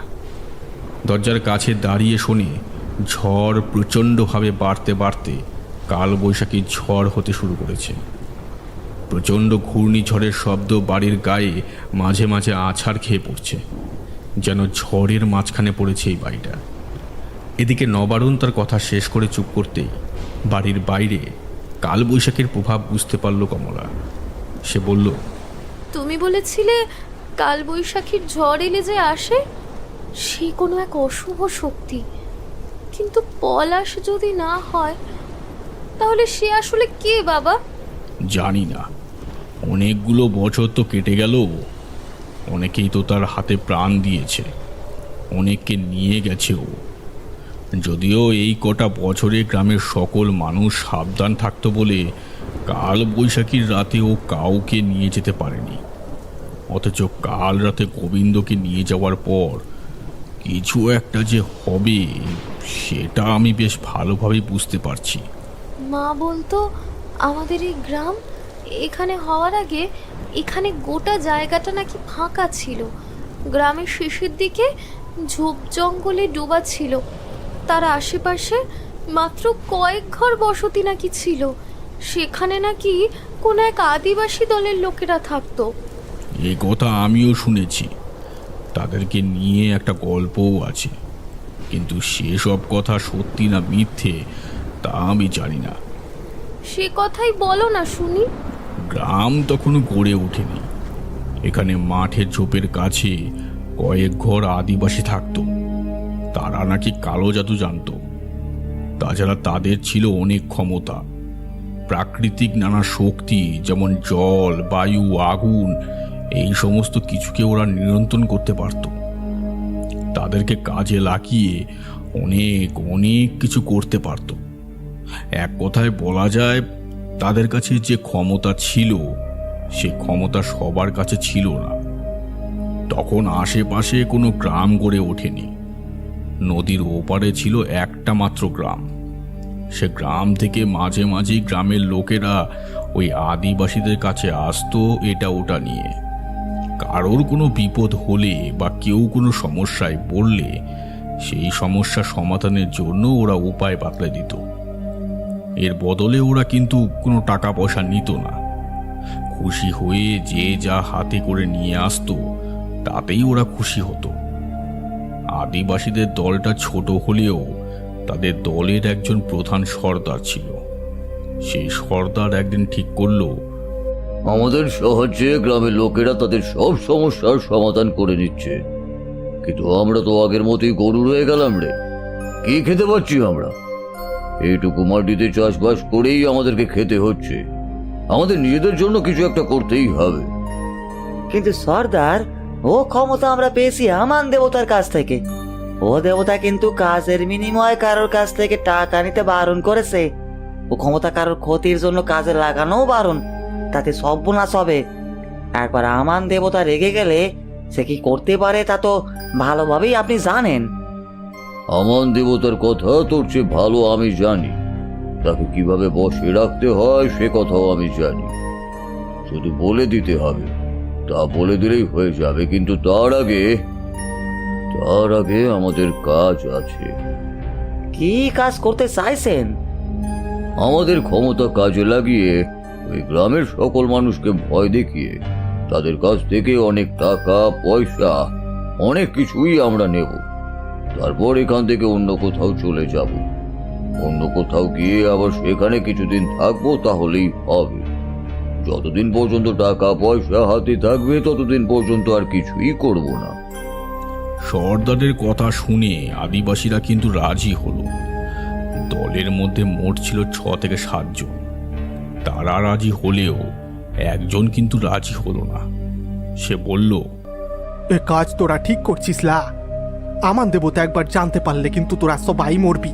B: দরজার কাছে দাঁড়িয়ে শোনে ঝড় প্রচণ্ডভাবে বাড়তে বাড়তে কালবৈশাখী ঝড় হতে শুরু করেছে। প্রচণ্ড ঘূর্ণিঝড়ের শব্দ বাড়ির গায়ে মাঝে মাঝে আছাড় খেয়ে পড়ছে, যেন ঝড়ের মাঝখানে পড়েছে এই বাড়িটা। এদিকে নবারুণ তার কথা শেষ করে চুপ করতেই বাড়ির বাইরে কালবৈশাখীর প্রভাব বুঝতে পারল কমলা। সে বলল,
C: তুমি বলেছিলে কালবৈশাখীর ঝড় এলে যে আসে সে কোনো এক অশুভ শক্তি, কিন্তু পলাশ যদি না হয় তাহলে সে আসলে কে বাবা?
B: জানি না, অনেকগুলো বছর তো কেটে গেল। অনেকেই তো তার হাতে প্রাণ দিয়েছে, অনেককে নিয়ে গেছে ও। যদিও এই কটা বছরে গ্রামের সকল মানুষ সাবধান থাকতো বলে কাল বৈশাখীর রাতে ও কাউকে নিয়ে যেতে পারেনি। অথচ কাল রাতে গোবিন্দকে নিয়ে যাওয়ার পর কিছু একটা যে হবে সেটা আমি বেশ ভালোভাবেই বুঝতে পারছি।
C: মা বলতো আমাদের এই গ্রাম এখানে হওয়ার আগে এখানে গোটা জায়গাটা নাকি ফাঁকা ছিল। গ্রামের শেষের দিকে ঝোপ জঙ্গলে ডোবা ছিল, তার আশেপাশে মাত্র কয়েক ঘর বসতি নাকি ছিল। সেখানে নাকি কোনো এক আদিবাসী দলের লোকেরা থাকতো।
B: এই কথা আমিও শুনেছি, তাদেরকে নিয়ে একটা গল্পও আছে, কিন্তু সেসব কথা সত্যি না মিথ্যে তা আমি জানি না।
C: সে কথাই বলো না শুনি।
B: গ্রাম তখনও গড়ে ওঠেনি। এখানে মাঠের ঝোপের কাছে কয়েক ঘর আদিবাসী থাকতো, তারা নাকি কালো জাদু জানতো। তাছাড়া তাদের ছিল অনেক ক্ষমতা, প্রাকৃতিক নানা শক্তি, যেমন জল, বায়ু, আগুন, এই সমস্ত কিছুকে ওরা নিয়ন্ত্রণ করতে পারত। তাদেরকে কাজে লাগিয়ে অনেক অনেক কিছু করতে পারত। এক কথায় বলা যায় তাদের কাছে যে ক্ষমতা ছিল সে ক্ষমতা সবার কাছে ছিল না। তখন আশেপাশে কোনো গ্রাম গড়ে ওঠেনি। নদীর ওপারে ছিল একটা মাত্র গ্রাম। সে গ্রাম থেকে মাঝে মাঝেই গ্রামের লোকেরা ওই আদিবাসীদের কাছে আসতো এটা ওটা নিয়ে। কারোর কোনো বিপদ হলে বা কেউ কোনো সমস্যায় পড়লে সেই সমস্যা সমাধানের জন্য ওরা উপায় বাতলে দিত। এর বদলে ওরা কিন্তু কোনো টাকা পয়সা নিত না। খুশি হয়ে যে যা হাতে করে নিয়ে আসতো তাতেই ওরা খুশি হতো। আদিবাসীদের দলটা ছোট হলেও তাদের দলের একজন প্রধান সর্দার ছিল। সেই সর্দার একদিন ঠিক করলো,
F: আমাদের সাহায্যে গ্রামের লোকেরা তাদের সব সমস্যার সমাধান করে নিচ্ছে, কিন্তু আমরা তো আগের মতোই গরু রয়ে গেলাম রে। কি খেতে পাচ্ছি আমরা? এইটুকু মাটিতে চাষবাস করেই আমাদেরকে খেতে হচ্ছে। আমাদের নিজেদের জন্য কিছু একটা করতেই হবে।
H: কিন্তু সর্দার, ও ক্ষমতা আমরা পেয়েছি আমান দেবতার কাছ থেকে। ও দেবতা কিন্তু কাজের বিনিময়ে কারোর কাছ থেকে টাকা নিতে বারণ করেছে। ও ক্ষমতা কারোর ক্ষতির জন্য কাজে লাগানোও বারণ, তাতে সর্বনাশ হবে। একবার আমান দেবতা রেগে গেলে সে কি করতে পারে তা তো ভালোভাবেই আপনি জানেন।
F: আমান দেবতার কথা তোর চেয়ে ভালো আমি জানি। তাকে কিভাবে বসে রাখতে হয় সে কথাও আমি জানি। শুধু বলে দিতে হবে, তা বলে দিলেই হয়ে যাবে। কিন্তু তার আগে আমাদের কাজ আছে।
H: কি কাজ করতে চাইছেন?
F: আমাদের ক্ষমতা কাজে লাগিয়ে ওই গ্রামের সকল মানুষকে ভয় দেখিয়ে তাদের কাছ থেকে অনেক টাকা পয়সা অনেক কিছুই আমরা নেব। তারপর এখান থেকে অন্য কোথাও চলে যাব। অন্য কোথাও গিয়ে আবার সেখানে কিছুদিন থাকবো, তাহলেই হবে। যতদিন পর্যন্ত টাকা পয়সা হাতে থাকবে ততদিন পর্যন্ত আর কিছুই করব না।
B: সর্দারের কথা শুনে আদিবাসীরা কিন্তু রাজি হলো। দলের মধ্যে মোট ছিল 6 থেকে 7 জন। তারা রাজি হলেও একজন কিন্তু রাজি হলো না। সে বলল,
E: এ কাজ তোরা ঠিক করছিস লা। আমান দেবতা একবার জানতে পারলে কিন্তু তোরা সবাই মরবি।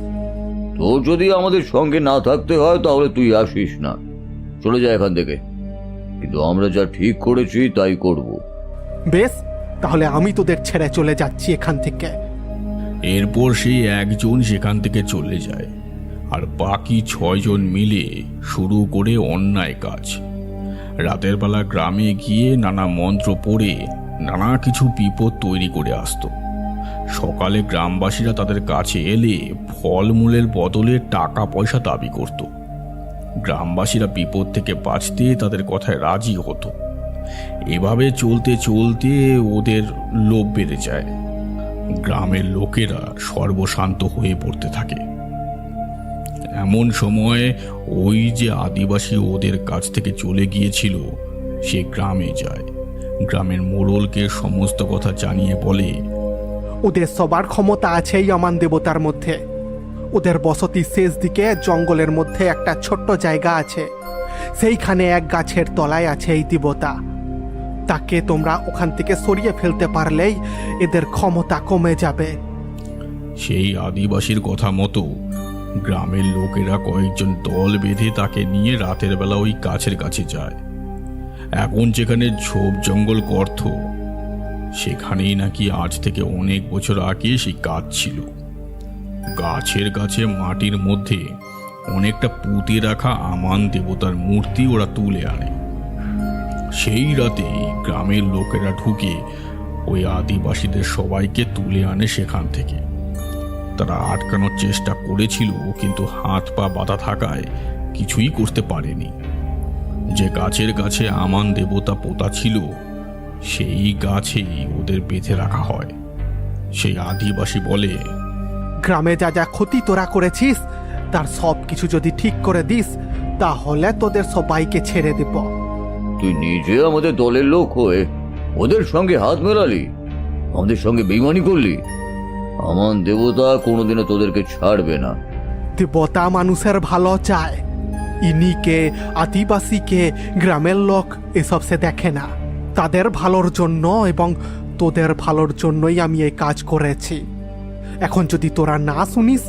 F: তোর যদি আমাদের সঙ্গে না থাকতে হয় তাহলে তুই আসিস না, চলে যা এখান থেকে। কিন্তু আমরা যা ঠিক করেছি তাই করব।
E: বেশ, তাহলে আমি তোদের ছেড়ে চলে যাচ্ছি এখান থেকে।
B: এরপর সেই একজন সেখান থেকে চলে যায়, আর বাকি 6 জন মিলে শুরু করে অন্যায় কাজ। রাতের বেলা গ্রামে গিয়ে নানা মন্ত্র পড়ে নানা কিছু বিপদ তৈরি করে আসতো। সকালে গ্রামবাসীরা তাদের কাছে এলে ফলমূলের বদলে টাকা পয়সা দাবি করত। গ্রামবাসীরা বিপদ থেকে বাঁচতে তাদের কথায় রাজি হতো। এভাবে চলতে চলতে ওদের লোভ বেড়ে যায়। গ্রামের লোকেরা সর্বশান্ত হয়ে পড়তে থাকে। এমন সময় ওই যে আদিবাসী ওদের কাছ থেকে চলে গিয়েছিল সে গ্রামে যায়। গ্রামের মোড়লকে সমস্ত কথা জানিয়ে বলে,
E: ওদের সবার ক্ষমতা আছে এই আমান দেবতার মধ্যে। ওদের বসতি শেষ দিকে জঙ্গলের মধ্যে একটা ছোট্ট জায়গা আছে, সেইখানে এক গাছের তলায় আছে এই দেবতা। তাকে তোমরা ওখান থেকে সরিয়ে ফেলতে পারলেই এদের ক্ষমতা কমে যাবে।
B: সেই আদিবাসীর কথা মতো গ্রামের লোকেরা কয়েকজন দল বেঁধে তাকে নিয়ে রাতের বেলা ওই গাছের কাছে যায়। এখন যেখানে ঝোপ জঙ্গল গর্ত, সেখানেই নাকি আজ থেকে অনেক বছর আগে সেই গাছ ছিল। গাছের কাছে মাটির মধ্যে অনেকটা পুঁতে রাখা আমান দেবতার মূর্তি ওরা তুলে আনে। সেই রাতে গ্রামের লোকেরা ঢুকে ওই আদিবাসীদের সবাইকে তুলে আনে সেখান থেকে। তারা আটকানোর চেষ্টা করেছিল, কিন্তু হাত পা বাঁধা থাকায় কিছুই করতে পারেনি। যে গাছের কাছে আমান দেবতা পোতা ছিল সেই গাছেই ওদের বেঁধে রাখা হয়। সেই আদিবাসী বলে,
E: গ্রামে যা যা ক্ষতি তোরা করেছিস তার সব কিছু যদি ঠিক করে দিস তাহলে তোদের সবাইকে ছেড়ে দেব।
F: তুই নিজে আমাদের দলের লোক হয়ে ওদের সঙ্গে হাত মেলালি, আমাদের সঙ্গে বেইমানি করলি। আমান দেবতা কোনোদিনও তোদেরকে ছাড়বে না।
E: দেবতা মানুষের ভালো চায়। ইনিকে, আদিবাসীকে, গ্রামের লোক এসব সে দেখে না। তাদের ভালোর জন্য এবং তোদের ভালোর জন্যই আমি এই কাজ করেছি। এখন যদি তোরা না শুনিস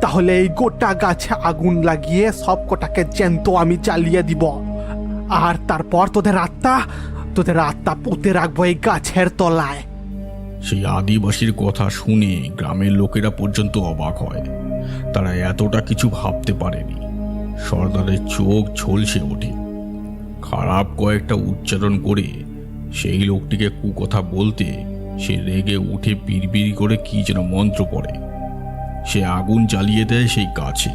E: তাহলে এই গোটা গাছে আগুন লাগিয়ে সব কটাকে জ্যান্ত আমি জ্বালিয়ে দিব। আর তারপর তোদের আত্মা পুঁতে রাখবো এই গাছের তলায়।
B: সেই আদিবাসীর কথা শুনে গ্রামের লোকেরা পর্যন্ত অবাক হয়। তারা এতটা কিছু ভাবতে পারেনি। সর্দারের চোখ ঝলসে ওঠে। খারাপ কয়েকটা উচ্চারণ করে সেই লোকটিকে কুকথা বলতে সে রেগে উঠে বিড়বিড় করে কি যেন মন্ত্র পড়ে। সে আগুন জ্বালিয়ে দেয় সেই গাছে।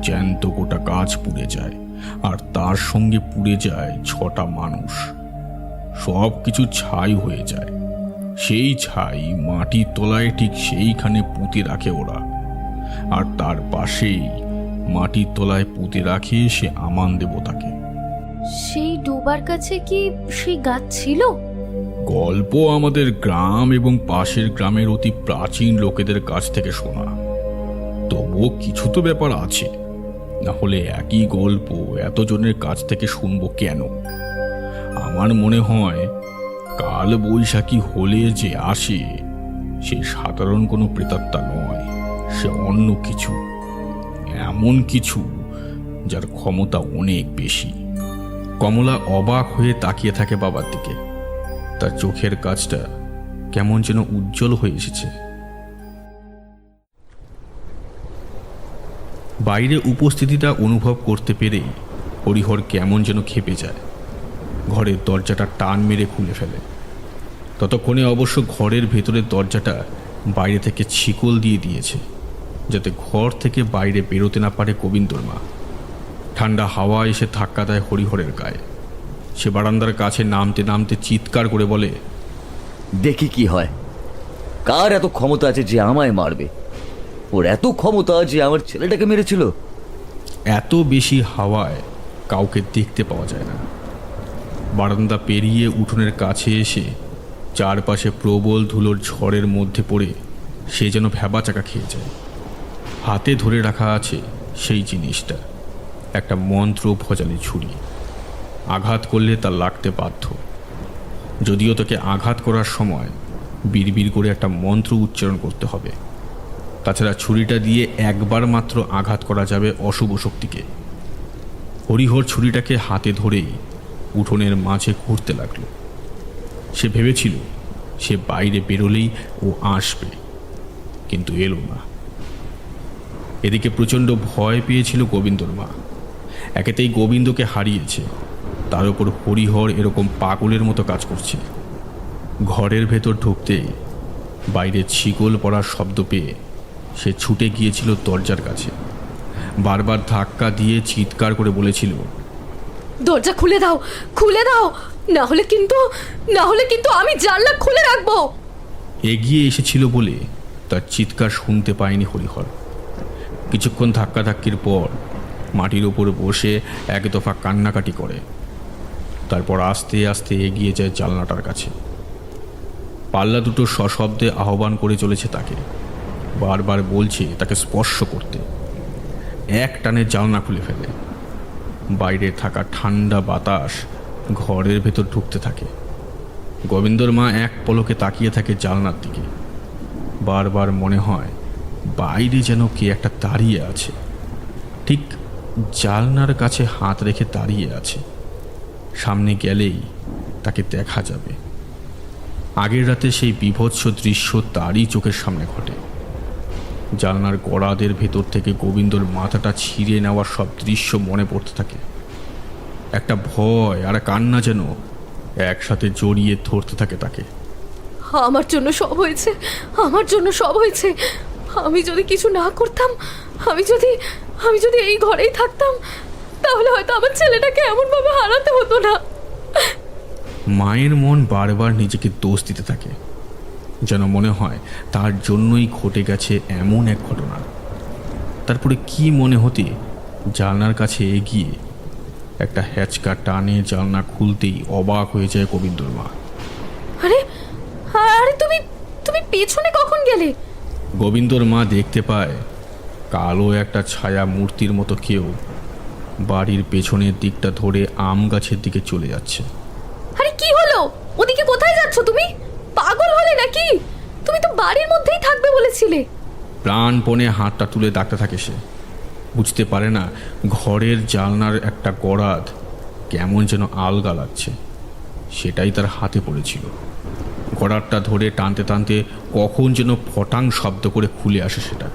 B: জ্যান্ত গোটা গাছ পুড়ে যায়, আর তার সঙ্গে পুড়ে যায় 6টা মানুষ। সব কিছু ছাই হয়ে যায়। সেই ছাই মাটির তলায় ঠিক সেইখানে পুঁতে রাখে ওরা। আর তার পাশেই মাটির তলায় পুঁতে রাখে সে আমান দেবতাকে।
C: সেই ডোবার কাছে কি সেই গাছ ছিল?
B: গল্প আমাদের গ্রাম এবং পাশের গ্রামের অতি প্রাচীন লোকেদের কাছ থেকে শোনা। তবুও কিছু তো ব্যাপার আছে, না হলে একই গল্প এতজনের কাছ থেকে শুনবো কেন? আমার মনে হয় কাল বৈশাখী হলে যে আসে সে সাধারণ কোনো প্রেতাত্মা নয়, সে অন্য কিছু, এমন কিছু যার ক্ষমতা অনেক বেশি। কমলা অবাক হয়ে তাকিয়ে থাকে বাবার দিকে। তার চোখের কাজটা কেমন যেন উজ্জ্বল হয়ে এসেছে। বাইরে উপস্থিতিটা অনুভব করতে পেরেই হরিহর কেমন যেন ক্ষেপে যায়। ঘরের দরজাটা টান মেরে খুলে ফেলে। ততক্ষণে অবশ্য ঘরের ভেতরের দরজাটা বাইরে থেকে ছিকল দিয়ে দিয়েছে। যাতে ঘর থেকে বাইরে বেরোতে না পারে গোবিন্দর মা। ঠান্ডা হাওয়া এসে ধাক্কা দেয় হরিহরের গায়ে। সে বারান্দার কাছে নামতে নামতে চিৎকার করে বলে,
F: দেখি কি হয়। কার এত ক্ষমতা আছে যে আমায় মারবে? ওর এত ক্ষমতা যে আমার ছেলেটাকে মেরেছিল।
B: এত বেশি হাওয়ায় কাউকে দেখতে পাওয়া যায় না। বারান্দা পেরিয়ে উঠোনের কাছে এসে চারপাশে প্রবল ধুলোর ঝড়ের মধ্যে পড়ে সে যেন ভ্যাবাচাকা খেয়ে যায়। হাতে ধরে রাখা আছে সেই জিনিসটা, একটা মন্ত্র ভজালি ছুরি। আঘাত করলে তা লাগতে বাধ্য। যদিও তাকে আঘাত করার সময় বিড়বিড় করে একটা মন্ত্র উচ্চারণ করতে হবে। তাছাড়া ছুরিটা দিয়ে একবার মাত্র আঘাত করা যাবে অশুভ শক্তিকে। হরিহর ছুরিটাকে হাতে ধরেই উঠোনের মাঝে ঘুরতে লাগলো। সে ভেবেছিল সে বাইরে বেরোলেই ও আসবে, কিন্তু এলো না। এদিকে প্রচণ্ড ভয় পেয়েছিল গোবিন্দর মা। একেতেই গোবিন্দকে হারিয়েছে, তার উপর হরিহর এরকম পাগলের মতো কাজ করছে। ঘরের ভেতর ঢুকতেই বাইরে ছিগল পড়ার শব্দ পেয়ে সে ছুটে গিয়েছিল দরজার কাছে। বারবার ধাক্কা দিয়ে চিৎকার করে বলেছিল,
C: দরজা খুলে দাও, খুলে দাও, না হলে কিন্তু আমি জানলা খুলে রাখবো।
B: এগিয়ে এসেছিল বলে তার চিৎকার শুনতে পায়নি হরিহর। কিছুক্ষণ ধাক্কাধাক্কির পর মাটির ওপর বসে এক দফা কান্নাকাটি করে। তারপর আস্তে আস্তে এগিয়ে যায় জানলাটার কাছে। পাল্লা দুটো সশব্দে আহ্বান করে চলেছে তাকে, বারবার বলছে তাকে স্পর্শ করতে। এক টানে জানলা খুলে ফেলে। বাইরে থাকা ঠান্ডা বাতাস ঘরের ভেতর ঢুকতে থাকে। গোবিন্দর মা এক পলকে তাকিয়ে থাকে জানলার দিকে। বারবার মনে হয় বাইরে যেন কে একটা দাঁড়িয়ে আছে, ঠিক জানলার কাছে হাত রেখে দাঁড়িয়ে আছে। সামনে গেলেই তাকে দেখা যাবে। আগের রাতে সেই বীভৎস দৃশ্য তারই চোখের সামনে ঘটে। জানলার গড়াদের ভেতর থেকে গোবিন্দর মাথাটা ছিঁড়ে নেওয়ার সব দৃশ্য মনে পড়তে থাকে। একটা ভয় আর কান্না যেন একসাথে জড়িয়ে ধরতে থাকে তাকে।
C: আমার জন্য সব হয়েছে, আমার জন্য সব হয়েছে। আমি যদি কিছু না করতাম, আমি যদি এই ঘরেই থাকতাম, তাহলে হয়তো আমার ছেলেটাকে এমনভাবে হারাতে হতো না।
B: মায়ের মন বারবার নিজেকে দোষ দিতে থাকে, যেন মনে হয় তার জন্যই ঘটে গেছে এমন এক ঘটনা। তারপরে কি মনে হতে জানলার কাছে এগিয়ে একটা হ্যাচকা টানে জানলা খুলতেই অবাক হয়ে যায় গোবিন্দর মা।
C: আরে আরে তুমি পেছনে কখন গেলে?
B: গোবিন্দর মা দেখতে পায় কালো একটা ছায়া মূর্তির মতো কেউ বাড়ির পেছনের দিকটা ধরে আম গাছের দিকে চলে যাচ্ছে।
C: আরে কি হলো? ওদিকে কোথায় যাচ্ছ তুমি? পাগল হলে নাকি? তুমি তো বাড়ির মধ্যেই থাকবে বলেছিলে।
B: প্রাণপণে হাতটা তুলে ডাকতে থাকে সে। বুঝতে পারে না ঘরের জানলার একটা গড়াদ কেমন যেন আলগা লাগছে, সেটাই তার হাতে পড়েছিল। গড়ারটা ধরে টানতে টানতে কখন যেন ফটাং শব্দ করে খুলে আসে সেটা।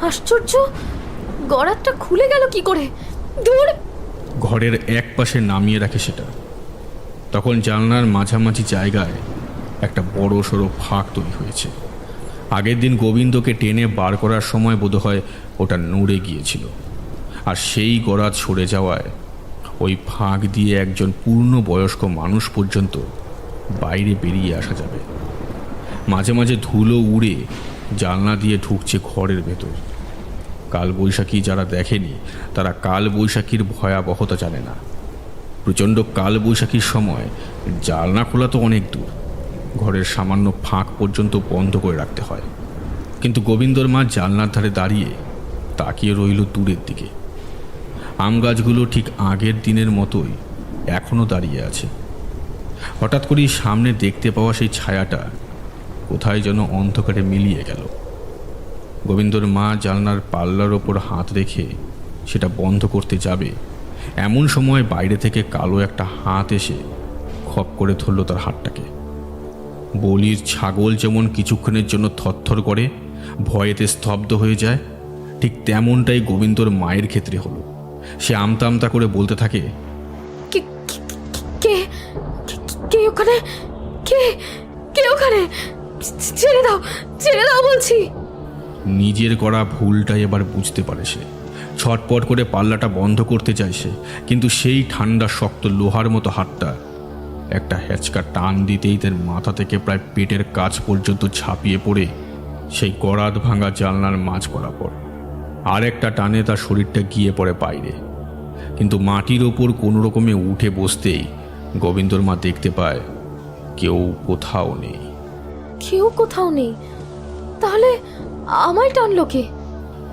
C: আশ্চর্য, গড়ারটা খুলে গেল কি করে? দূর!
B: ঘরের এক পাশে নামিয়ে রাখে সেটা। তখন জানলার মাঝামাঝি জায়গায় একটা বড় সড়ো ফাঁক তৈরি হয়েছে। আগের দিন গোবিন্দকে টেনে বার করার সময় বোধহয় ওটা নড়ে গিয়েছিল, আর সেই গড়াত সরে যাওয়ায় ওই ফাঁক দিয়ে একজন পূর্ণবয়স্ক মানুষ পর্যন্ত বাইরে বেরিয়ে আসা যাবে। মাঝে মাঝে ধুলো উড়ে জানলা দিয়ে ঢুকছে ঘরের ভেতর। কালবৈশাখী যারা দেখেনি তারা কালবৈশাখীর ভয়াবহতা জানে না। প্রচণ্ড কালবৈশাখীর সময় জানলা খোলা তো অনেক দূর, ঘরের সামান্য ফাঁক পর্যন্ত বন্ধ করে রাখতে হয়। কিন্তু গোবিন্দর মা জানলার ধারে দাঁড়িয়ে তাকিয়ে রইল দূরের দিকে। আম গাছগুলো ঠিক আগের দিনের মতোই এখনও দাঁড়িয়ে আছে। হঠাৎ করেই সামনে দেখতে পাওয়া সেই ছায়াটা কোথায় যেন অন্ধকারে মিলিয়ে গেল। গোবিন্দর মা জানলার পাল্লার ওপর হাত রেখে সেটা বন্ধ করতে যাবে, এমন সময় বাইরে থেকে কালো একটা হাত এসে খপ করে ধরল তার হাতটাকে। বলির ছাগল যেমন কিছুক্ষণের জন্য থরথর করে ভয়েতে স্তব্ধ হয়ে যায়, ঠিক তেমনটাই গোবিন্দর মায়ের ক্ষেত্রে হলো। সে আমতা আমতা করে বলতে থাকে,
C: কে কে কে ওখানে? কে কে ওখানে? ছেড়ে দাও, ছেড়ে দাও বলছি।
B: নিজের করা ভুলটাই এবার বুঝতে পারে সে। ছটপট করে পাল্লাটা বন্ধ করতে চায় সে, কিন্তু সেই ঠান্ডা শক্ত লোহার মতো হাতটা একটা হ্যাচকা টান দিতেই তার মাথা থেকে প্রায় পেটের কাছ পর্যন্ত ঝাঁপিয়ে পড়ে সেই গরাদ ভাঙা জানলার মাঝ বরাবর। আর একটা টানে তার শরীরটা গিয়ে পড়ে বাইরে। কিন্তু মাটির ওপর কোনো রকমে উঠে বসতেই গোবিন্দর মা দেখতে পায় কেউ কোথাও নেই।
C: কেউ কোথাও নেই? তাহলে আমায় টানলো কে?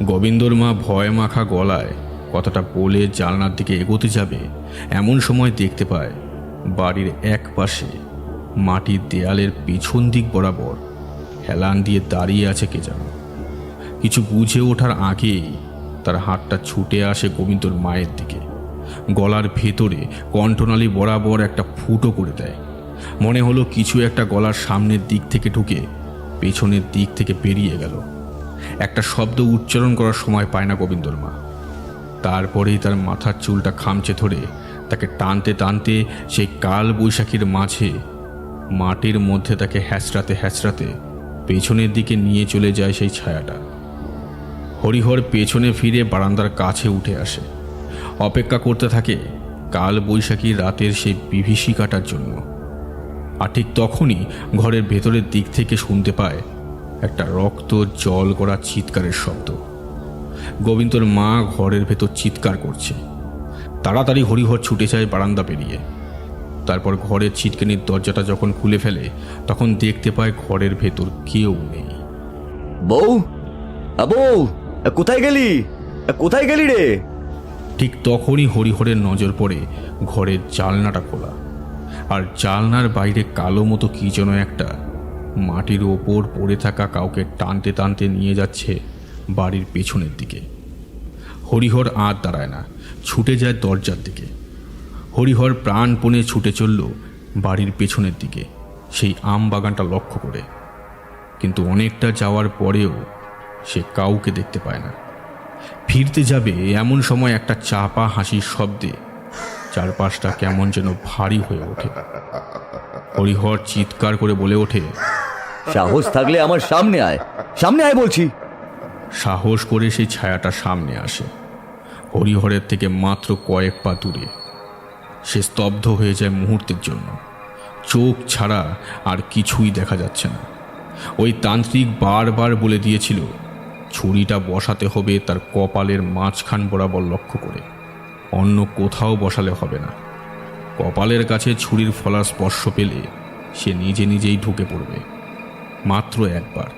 B: গোবিন্দর মা ভয় মাখা গলায় কথাটা বলে জানলার দিকে এগোতে যাবে, এমন সময় দেখতে পায় বাড়ির এক পাশে মাটির দেয়ালের পিছন দিক বরাবর হেলান দিয়ে দাঁড়িয়ে আছে কে যেন। কিছু বুঝে ওঠার আগেই তার হাতটা ছুটে আসে গোবিন্দর মায়ের দিকে। গলার ভেতরে কণ্ঠনালী বরাবর একটা ফুটো করে দেয়। মনে হলো কিছু একটা গলার সামনের দিক থেকে ঢুকে পেছনের দিক থেকে বেরিয়ে গেল। একটা শব্দ উচ্চারণ করার সময় পায় না গোবিন্দর মা। তারপরেই তার মাথার চুলটা খামচে ধরে তাকে টানতে টানতে সেই কাল বৈশাখীর মাঝে মাটির মধ্যে তাকে হ্যাঁচড়াতে হ্যাঁচড়াতে পেছনের দিকে নিয়ে চলে যায় সেই ছায়াটা। হরিহর পেছনে ফিরে বারান্দার কাছে উঠে আসে, অপেক্ষা করতে থাকে কাল বৈশাখী রাতের সেই বিভীষিকাটার জন্য। আর ঠিক তখনই ঘরের ভেতরের দিক থেকে শুনতে পায় একটা রক্ত জল করা চিৎকারের শব্দ। গোবিন্দর মা ঘরের ভেতর চিৎকার করছে। তাড়াতাড়ি হরিহর ছুটে যায় বারান্দা পেরিয়ে। তারপর ঘরের ছিটকানির দরজাটা যখন খুলে ফেলে তখন দেখতে পায় ঘরের ভেতর কেউ নেই।
F: বউ, বউ, কোথায় গেলি? কোথায় গেলি রে?
B: ঠিক তখনই হরিহরের নজর পড়ে ঘরের জানলাটা খোলা, আর জানলার বাইরে কালো মতো কি যেন একটা মাটির ওপর পড়ে থাকা কাউকে টানতে টানতে নিয়ে যাচ্ছে বাড়ির পেছনের দিকে। হরিহর আর দাঁড়ায় না, ছুটে যায় দরজার দিকে। হরিহর প্রাণপণে ছুটে চলল বাড়ির পেছনের দিকে, সেই আম বাগানটা লক্ষ্য করে। কিন্তু অনেকটা যাওয়ার পরেও সে কাউকে দেখতে পায় না। ফিরতে যাবে এমন সময় একটা চাপা হাসির শব্দে চারপাশটা কেমন যেন ভারী হয়ে ওঠে। হরিহর চিৎকার করে বলে ওঠে,
F: সাহস থাকলে আমার সামনে আয়, সামনে আয় বলছি।
B: সাহস করে সেই ছায়াটা সামনে আসে, হরিহরের থেকে মাত্র কয়েক পা দূরে। সে স্তব্ধ হয়ে যায় মুহূর্তের জন্য। চোখ ছাড়া আর কিছুই দেখা যাচ্ছে না। ওই তান্ত্রিক বারবার বলে দিয়েছিল ছুরিটা বসাতে হবে তার কপালের মাঝখান বরাবর লক্ষ্য করে, অন্য কোথাও বসালে হবে না। কপালের কাছে ছুরির ফলার স্পর্শ পেলে সে নিজে নিজেই ঢুকে পড়বে। মাত্র একবার,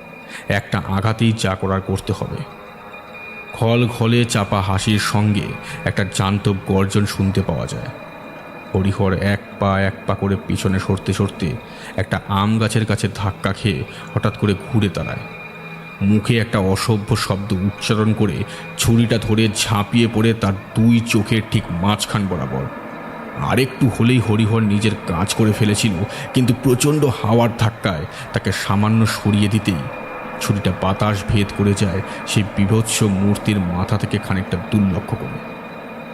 B: একটা আঘাতেই যা করার করতে হবে। খল খলে চাপা হাসির সঙ্গে একটা জান্তব গর্জন শুনতে পাওয়া যায়। হরিহর এক পা করে পিছনে সরতে সরতে একটা আম গাছের কাছে ধাক্কা খেয়ে হঠাৎ করে ঘুরে দাঁড়ায়। মুখে একটা অসভ্য শব্দ উচ্চারণ করে ছুরিটা ধরে ঝাঁপিয়ে পড়ে তার দুই চোখের ঠিক মাঝখান বরাবর। আরেকটু হলেই হরিহর নিজের কাজ করে ফেলেছিল, কিন্তু প্রচণ্ড হাওয়ার ধাক্কায় তাকে সামান্য সরিয়ে দিতেই ছুরিটা বাতাস ভেদ করে যায় সেই বিভৎস মূর্তির মাথা থেকে খানিকটা দূর লক্ষ্য করে।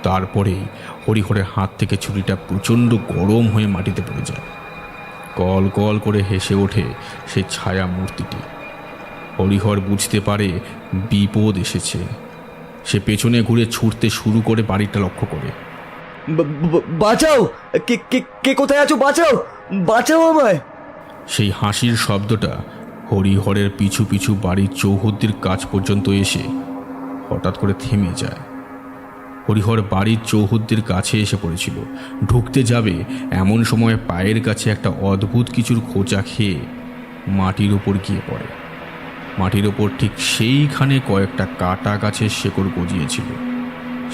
B: তারপরেই হরিহরের হাত থেকে ছুরিটা প্রচণ্ড গরম হয়ে মাটিতে পড়ে যায়। কল কল করে হেসে ওঠে সেই ছায়া মূর্তিটি। হরিহর বুঝতে পারে বিপদ এসেছে। সে পেছনে ঘুরে ছুটতে শুরু করে বাড়িটা লক্ষ্য করে।
F: বাঁচাও, কে কে কে কোথায় আছো? বাঁচাও, বাঁচাও আমায়।
B: সেই হাসির শব্দটা হরিহরের পিছু পিছু বাড়ির চৌহদ্দির কাছ পর্যন্ত এসে হঠাৎ করে থেমে যায়। হরিহর বাড়ির চৌহদ্দির কাছে এসে পড়েছিল, ঢুকতে যাবে এমন সময় পায়ের কাছে একটা অদ্ভুত কিছুর খোঁচা খেয়ে মাটির ওপর গিয়ে পড়ে। মাটির ওপর ঠিক সেইখানে কয়েকটা কাটা গাছের শেকড় গজিয়েছিল,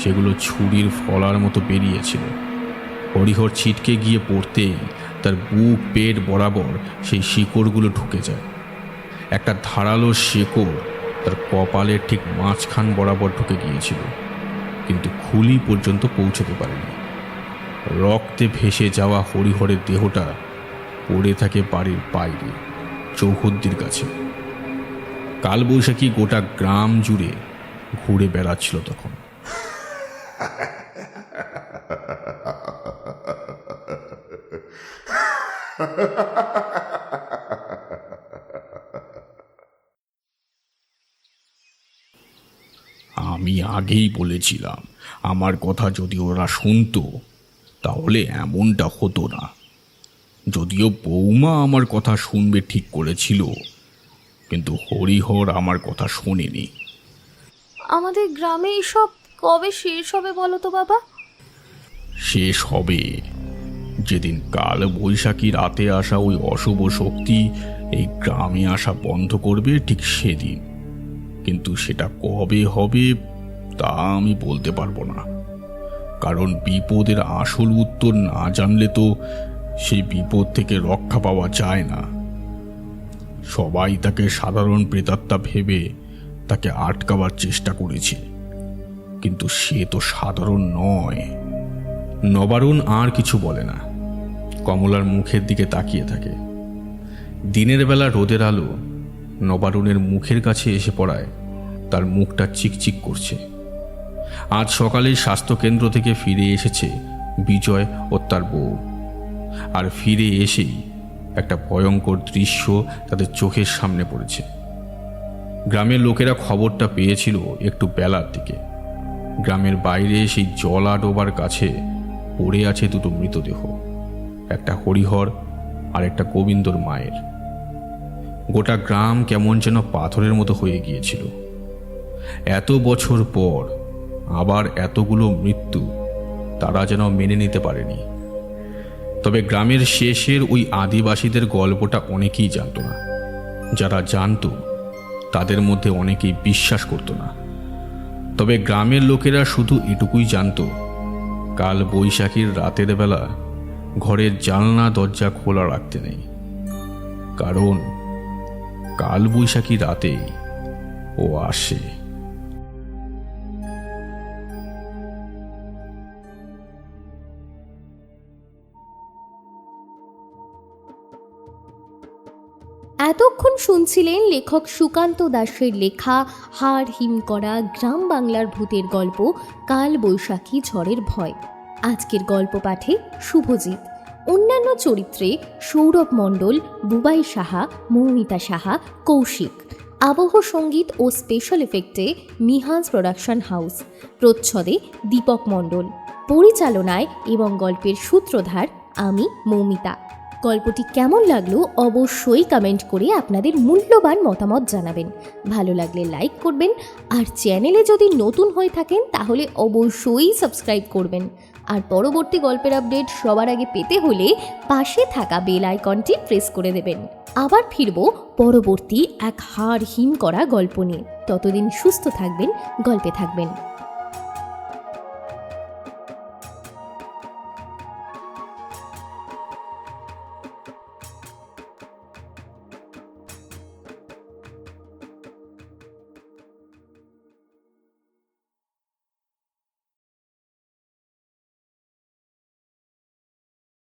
B: সেগুলো ছুরির ফলার মতো বেরিয়েছিল। হরিহর ছিটকে গিয়ে পড়তেই তার বুক পেট বরাবর সেই শিকড়গুলো ঢুকে যায়। একটা ধারালো শেকড় তার কপালের ঠিক মাঝখান বরাবর ঢুকে গিয়েছিল, কিন্তু খুলি পর্যন্ত পৌঁছতে পারেনি। রক্তে ভেসে যাওয়া হরিহরের দেহটা পড়ে থাকে বাড়ির বাইরে চৌহদ্দির কাছে। কালবৈশাখী গোটা গ্রাম জুড়ে ঘুরে বেড়াচ্ছিল তখন। আমি আগেই বলেছিলাম আমার কথা যদি ওরা শুনতো তাহলে এমনটা হতো না। যদিও বৌমা আমার কথা শুনবে ঠিক করেছিল, কিন্তু হরিহর আমার কথা শোনেনি।
C: আমাদের গ্রামে এসব কবে শেষ হবে বলো তো বাবা?
B: শেষ হবে যেদিন কাল বৈশাখী রাতে আসা ওই অশুভ শক্তি এই গ্রামে আসা বন্ধ করবে, ঠিক সেদিন। কিন্তু সেটা কবে হবে তা আমি বলতে পারবো না, কারণ বিপদের আসল উত্তর না জানলে তো সেই বিপদ থেকে রক্ষা পাওয়া যায় না। সবাই তাকে সাধারণ প্রেতাত্মা ভেবে তাকে আটকাবার চেষ্টা করেছে, কিন্তু সে তো সাধারণ নয়। নবারুণ আর কিছু বলে না, কমলার মুখের দিকে তাকিয়ে থাকে। দিনের বেলা রোদের আলো নবারুণের মুখের কাছে এসে পড়ায় তার মুখটা চিকচিক করছে। আজ সকালেই স্বাস্থ্যকেন্দ্র থেকে ফিরে এসেছে বিজয় ও তার বউ, আর ফিরে এসেই একটা ভয়ঙ্কর দৃশ্য তাদের চোখের সামনে পড়েছে। গ্রামের লোকেরা খবরটা পেয়েছিল একটু বেলার দিকে। গ্রামের বাইরে সেই জলা ডোবার কাছে পড়ে আছে দুটো মৃতদেহ, একটা হরিহর আর একটা গোবিন্দর মায়ের। গোটা গ্রাম কেমন যেন পাথরের মতো হয়ে গিয়েছিল। এত বছর পর আবার এতগুলো মৃত্যু তারা যেন মেনে নিতে পারেনি। তবে গ্রামের শেষের ওই আদিবাসীদের গল্পটা অনেকেই জানত না। যারা জানত তাদের মধ্যে অনেকেই বিশ্বাস করত না। তবে গ্রামের লোকেরা শুধু এটুকুই জানত, কাল বৈশাখীর রাতের বেলা ঘরের জানলা দরজা খোলা রাখতে নেই, কারণ কাল বৈশাখী রাতেই ও আসে।
A: এতক্ষণ শুনছিলেন লেখক সুকান্ত দাশের লেখা হাড় হিম করা গ্রাম বাংলার ভূতের গল্প কাল বৈশাখী ঝড়ের ভয়। আজকের গল্প পাঠে শুভজিৎ, অন্যান্য চরিত্রে সৌরভ মণ্ডল, বুবাই সাহা, মৌমিতা সাহা, কৌশিক। আবহ সঙ্গীত ও স্পেশাল এফেক্টে মিহাজ প্রোডাকশন হাউস। প্রচ্ছদে দীপক মণ্ডল। পরিচালনায় এবং গল্পের সূত্রধার আমি মৌমিতা। গল্পটি কেমন লাগলো অবশ্যই কমেন্ট করে আপনাদের মূল্যবান মতামত জানাবেন। ভালো লাগলে লাইক করবেন, আর চ্যানেলে যদি নতুন হয়ে থাকেন তাহলে অবশ্যই সাবস্ক্রাইব করবেন। আর পরবর্তী গল্পের আপডেট সবার আগে পেতে হলে পাশে থাকা বেল আইকনটি প্রেস করে দেবেন। আবার ফিরব পরবর্তী এক হাড় হিম করা গল্প নিয়ে। ততদিন সুস্থ থাকবেন, গল্পে থাকবেন।